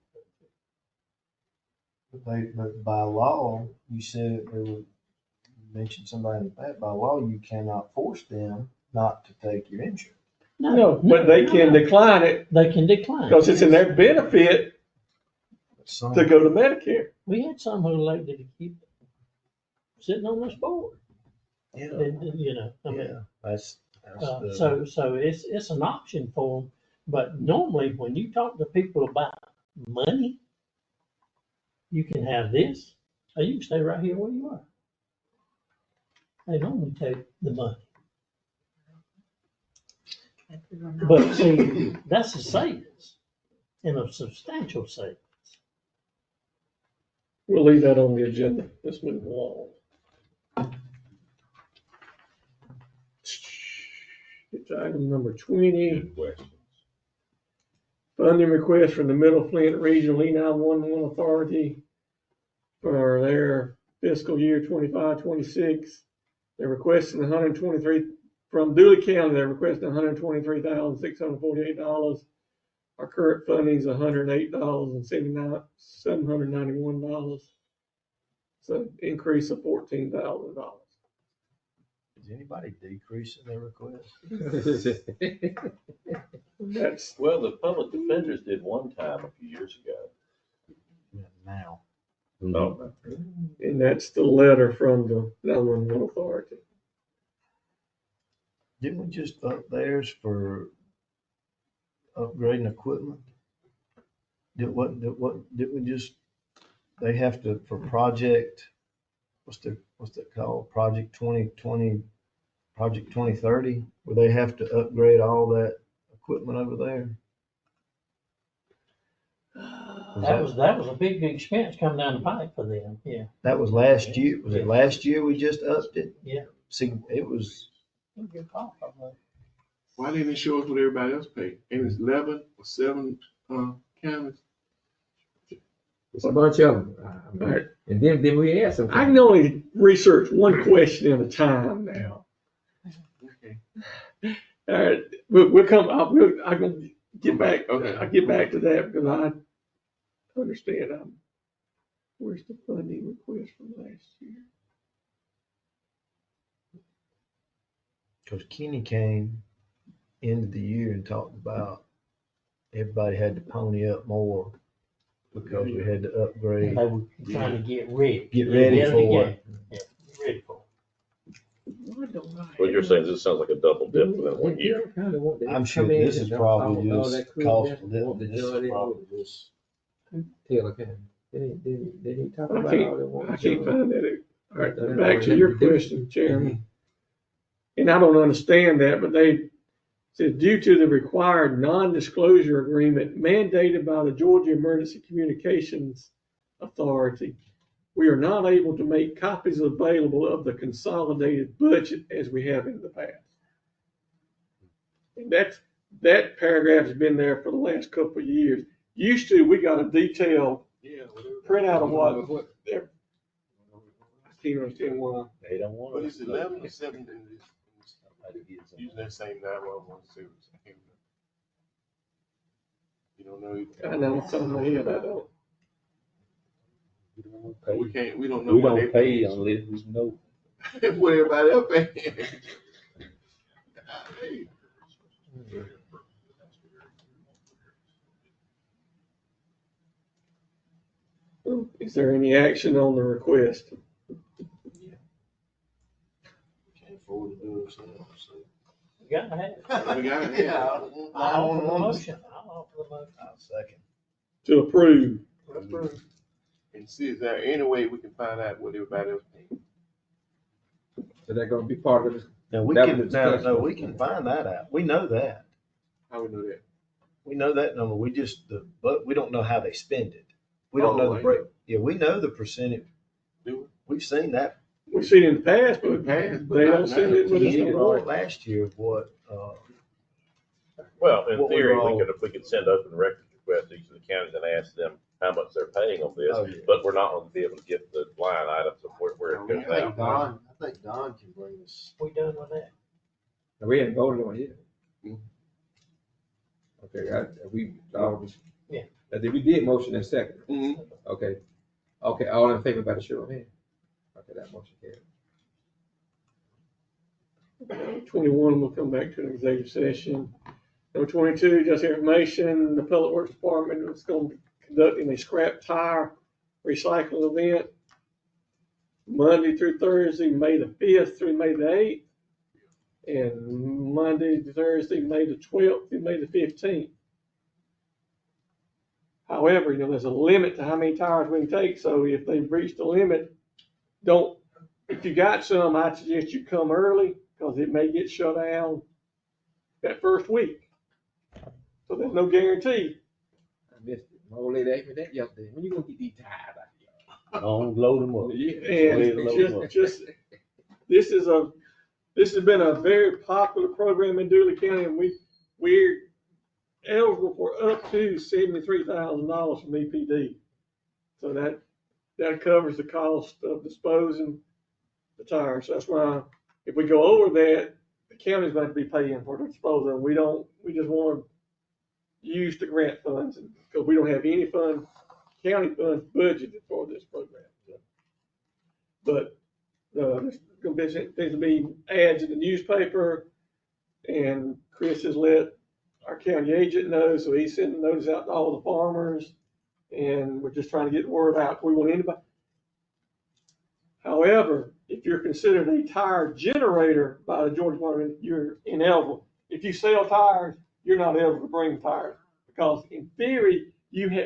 But by law, you said it would mention somebody in the past. By law, you cannot force them not to take your insurance. No, but they can decline it. They can decline because it's in their benefit to go to Medicare. We had some who elected to keep it, sitting on this board. Yeah. That's so it's an option for them. But normally, when you talk to people about money, you can have this, or you can stay right here where you are. They normally take the money. But see, that's a savings, and a substantial savings. We'll leave that on the agenda. Let's move along. It's item number 20. Funding request from the Middle Flint Regional E911 Authority for their fiscal year 25-26. They're requesting $123 from Dooley County. They're requesting $123,648. Our current funding is $108.79, $791. So increase of $14,000. Is anybody decreasing their request? That's, Well, the public defenders did one time a few years ago. Now, Oh, and that's the letter from the 911 authority. didn't we just up theirs for upgrading equipment? Didn't we just, they have to, for project, what's that called? Project 2020, Project 2030, where they have to upgrade all that equipment over there? That was a big expense coming down the pipe for them, yeah. That was last year. Was it last year we just upped it? Yeah. See, it was, Good call, probably. Why didn't it show us what everybody else paid? And it's 11 or 7 counties. It's a bunch of them. All right. And then we had some. I can only research one question at a time now. Okay. All right, we'll come. I'm gonna get back. Okay. I'll get back to that because I understand. Where's the funding request from last year? because Kenny came end of the year and talked about everybody had to pony up more because we had to upgrade. They were trying to get ready. Get ready Get for it. Yeah, get ready for what you're saying is this sounds like a double dip within 1 year. I'm sure this is probably just cost of living. This is probably just Taylor County. Did he talk I about all that? I can't find that. All right, back to your question, Chairman. And I don't understand that, but they said due to the required non-disclosure agreement mandated by the Georgia Emergency Communications Authority, we are not able to make copies available of the consolidated budget as we have in the past. And that paragraph has been there for the last couple of years. Used to, we got a detailed printout of what they're, I can't understand why. They don't want But it. it's 11 or 7 using that same 911 service. You don't know either. I know it's on my head, I don't. We don't know We what don't they pay unless we know. what everybody else paying. Is there any action on the request? can't afford to do it. So. You gotta have it. We got it. I'll offer the motion. I'll second. To approve. And see, is there any way we can find out what everybody else paying? So they're gonna be part of this. Now we That can, was discussed. no, we can find that out. We know that. How we know that? We know that number. We just, but we don't know how they spend it. We don't know the break. Yeah, we know the percentage. We've seen that. We've seen it in the past, but they don't send it with us You anymore. know, last year of what, Well, in What we theory, were all- if we could send open records requests to each of the counties and ask them how much they're paying on this, Oh, yeah. but we're not going to be able to get the line items of where it goes out. I think Don can bring us. We done with that. No, we hadn't voted on it yet. Mhm. Okay, we, Yeah. we did motion and second. Mm-hmm. Okay, all in favor by the show of hands. Okay, that motion carried. 21, we'll come back to an executive session. Number 22, just information, the Public Works Department is going to be conducting a scrap tire recycling event Monday through Thursday, May the 5th through May the 8th, and Monday to Thursday, May the 12th through May the 15th. However, there's a limit to how many tires we can take, so if they've reached the limit, if you got some, I suggest you come early, because it may get shut down that first week. So there's no guarantee. I missed it. My old lady asked me that yesterday. When you gonna get these tires out here? Don't load them up. And this has been a very popular program in Dooley County, and we're eligible for up to $73,000 from EPD. So that covers the cost of disposing the tires. That's why if we go over that, the county's going to be paying for the disposal. We just want to use the grant funds, because we don't have any county funds budgeted for this program. But there's going to be ads in the newspaper, and Chris has let our county agent know, so he's sending notice out to all the farmers, and we're just trying to get the word out. We want anybody. However, if you're considered a tire generator by the Georgia Department, you're ineligible. If you sell tires, you're not eligible to bring tires, because in theory,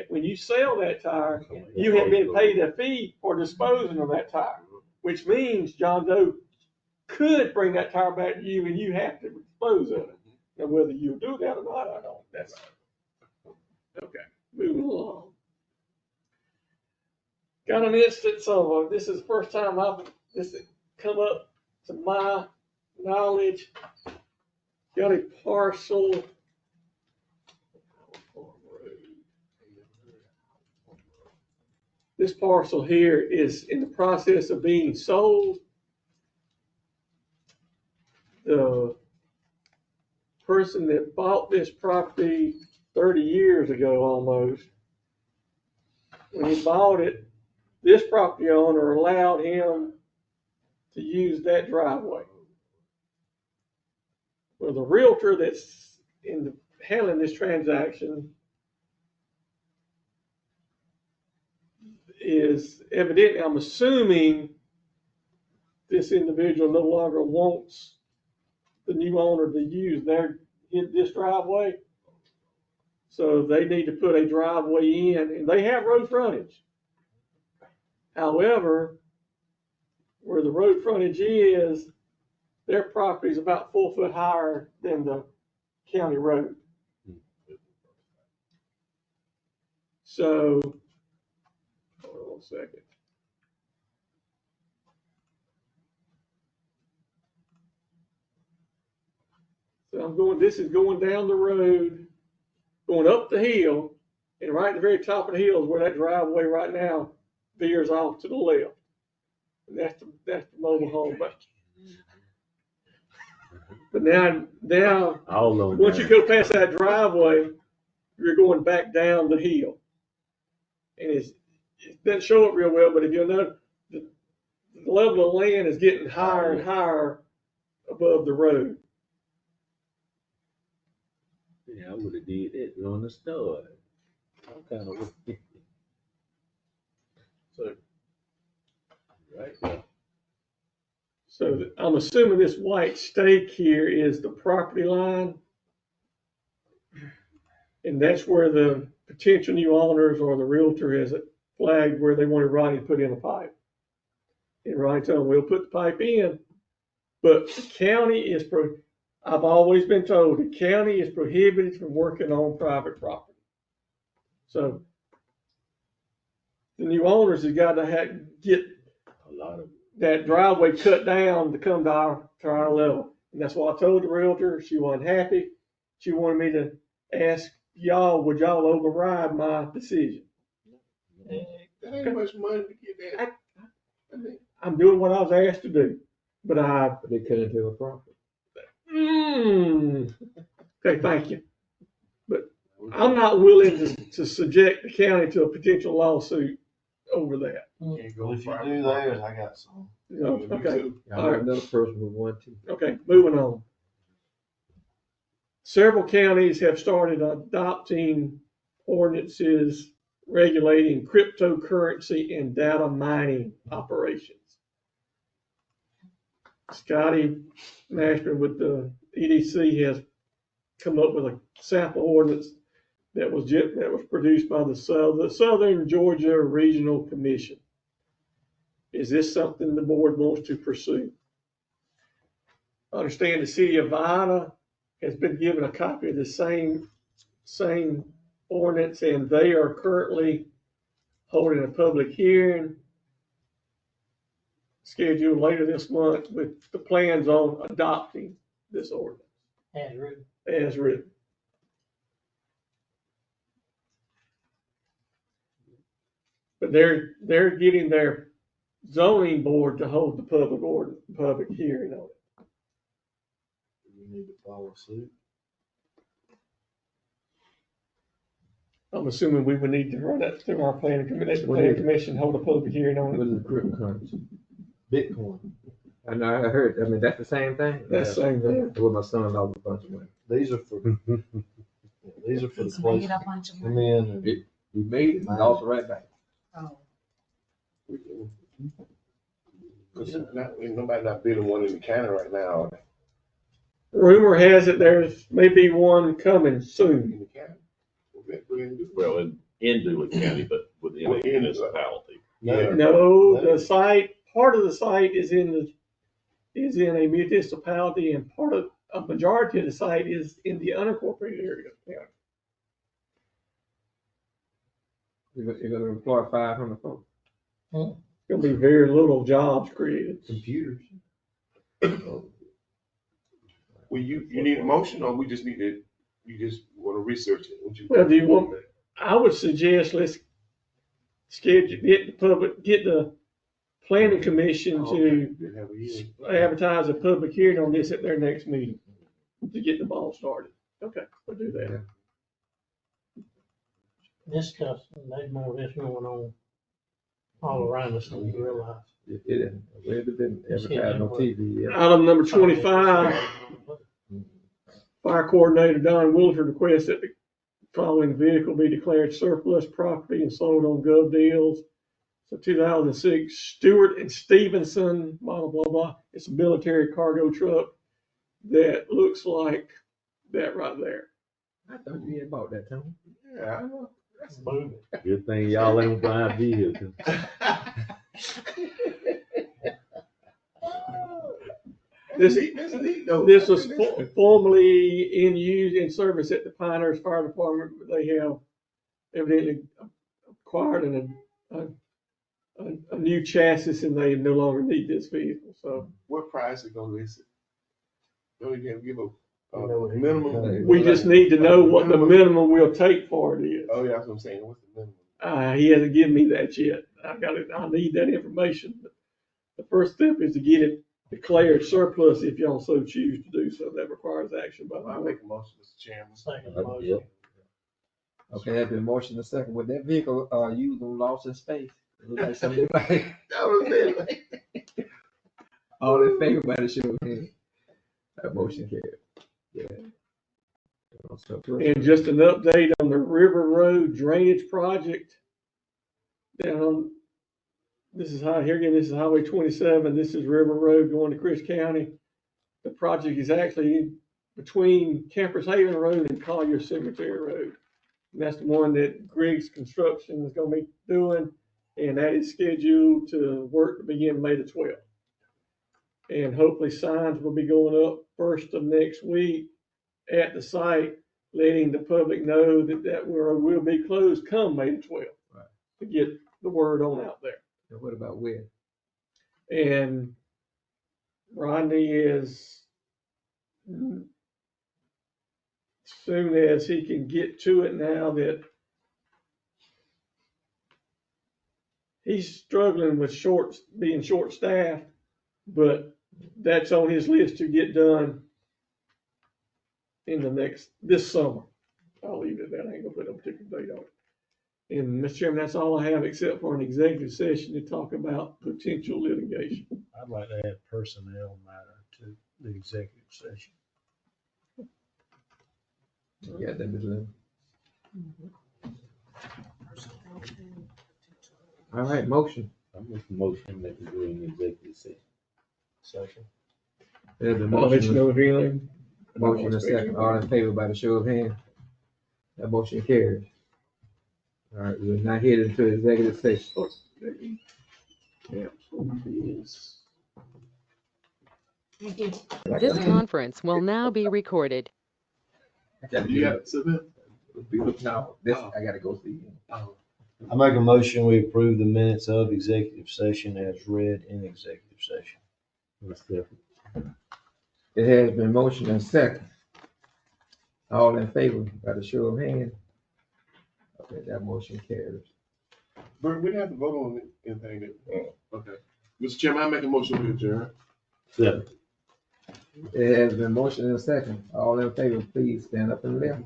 when you sell that tire, you have been paid a fee for disposing of that tire, which means John Doe could bring that tire back to you, and you have to dispose of it. Now, whether you do that or not, I don't. That's okay. Moving along. Got an instance of this is the first time this has come up to my knowledge. Got a parcel. This parcel here is in the process of being sold. The person that bought this property 30 years ago almost, when he bought it, this property owner allowed him to use that driveway. Well, the realtor that's handling this transaction is evidently, I'm assuming, this individual no longer wants the new owner to use this driveway. So they need to put a driveway in, and they have road frontage. However, where the road frontage is, their property is about 4 foot higher than the county road. So, hold on a second. So this is going down the road, going up the hill, and right at the very top of the hill is where that driveway right now veers off to the left. And that's the mobile home. But now once you go past that driveway, you're going back down the hill. And it doesn't show it real well, but if you'll notice, the level of land is getting higher and higher above the road. Yeah, I would have did that on the start. I'm kind of So, right. So I'm assuming this white stake here is the property line. And that's where the potential new owners or the realtor has flagged where they wanted Ronnie to put in a pipe. And Ronnie told them, we'll put the pipe in, but the county I've always been told the county is prohibited from working on private property. So the new owners have got to get a lot of that driveway cut down to come to our level. And that's what I told the realtor. She wasn't happy. She wanted me to ask y'all, would y'all override my decision? That ain't much money to get that. I'm doing what I was asked to do, but they cut into a profit. Okay, thank you. But I'm not willing to subject the county to a potential lawsuit over that. Well, if you do theirs, I got some. Okay. I have another person with one too. Okay, moving on. Several counties have started adopting ordinances regulating cryptocurrency and data mining operations. Scotty Mashman with the EDC has come up with a sample ordinance that was produced by the Southern Georgia Regional Commission. Is this something the board wants to pursue? I understand the city of Vienna has been given a copy of the same ordinance, and they are currently holding a public hearing scheduled later this month with the plans on adopting this ordinance. As written. But they're getting their zoning board to hold the public hearing on it. We need to follow suit. I'm assuming we would need to run that through our planning committee, let the planning commission hold a public hearing on What it. is the cryptocurrency? Bitcoin. I know, I heard, I mean, that's the same thing? That's the same thing. What my son lost a bunch of money. These are for, these are for the It's place made to a bunch of come money. in and He made it, and lost it right back. Oh. Nobody not building one in the county right now. Rumor has it there's maybe one coming soon. In the county. Go ahead and do it. Well, in Dooley County, but within a Within it. municipality. Yeah. No, the site, part of the site is in a municipality, and a majority of the site is in the unincorporated area. Yeah. You're gonna employ 500 folks. Gonna be very little jobs created. Computers. Well, you need a motion, or we just need to, you just wanna research it? What you- Well, do you want, I would suggest let's schedule, get the planning commission to Then have a hearing. advertise a public hearing on this at their next meeting to get the ball started. Okay, we'll do that. This stuff, there's more of this going on all around us than you realize. It isn't, well, it been advertised on TV, yeah. Item number 25, Fire Coordinator Don Williford requests that the following vehicle be declared surplus property and sold on Gov Deals. It's a 2006 Stewart and Stevenson, blah, blah, blah. It's a military cargo truck that looks like that right there. I thought you had bought that, Tony. Yeah, I know. that's moving. Good thing y'all ain't buying vehicles. This was formerly in service at the Pinehurst Fire Department, but they have evidently acquired a new chassis, and they no longer need this vehicle, so. What price is gonna list it? Don't you give a You know what he- minimum? We just need to know what the minimum we'll take for it is. Oh, yeah, that's what I'm saying. What's the minimum? He hasn't given me that yet. I need that information. But the first step is to get it declared surplus if y'all so choose to do so. That requires action by the I'll board. make a motion, Mr. Chairman. Second Yep. motion. Okay, that's been motion a second. With that vehicle, used on Lost in Space? It look like something like. That was it. All in favor by the show of hands. That motion carried. Yeah. And just an update on the River Road drainage project. Down, this is Highway 27. This is River Road going to Chris County. The project is actually between Campers Haven Road and Collier Cemetery Road. And that's the one that Griggs Construction is gonna be doing, and that is scheduled to work to begin May the 12th. And hopefully signs will be going up first of next week at the site, letting the public know that road will be closed come May the 12th. Right. To get the word on out there. And what about when? And Rodney is, soon as he can get to it now that he's struggling with being short-staffed, but that's on his list to get done in this summer. I'll leave it at that. I ain't gonna put a particular date on it. And Mr. Chairman, that's all I have except for an executive session to talk about potential litigation. I'd like to add personnel matter to the executive session. You got that, Ms. Lynn? All right, motion. I make a motion that we go in executive session. Second. There's a I'll let you motion. know if anything. Motion a second. All in favor by the show of hands. That motion carries. All right, we're now headed into executive session. Yeah. This conference will now be recorded. You got to submit? No, I gotta go see him. I make a motion, we approve the minutes of executive session as read in executive session. It has been motioned and second. All in favor by the show of hands. Okay, that motion carries. Bert, we didn't have to vote on anything. Okay. Mr. Chairman, I make a motion to adjourn. Second. It has been motioned and second. All in favor, please stand up and left.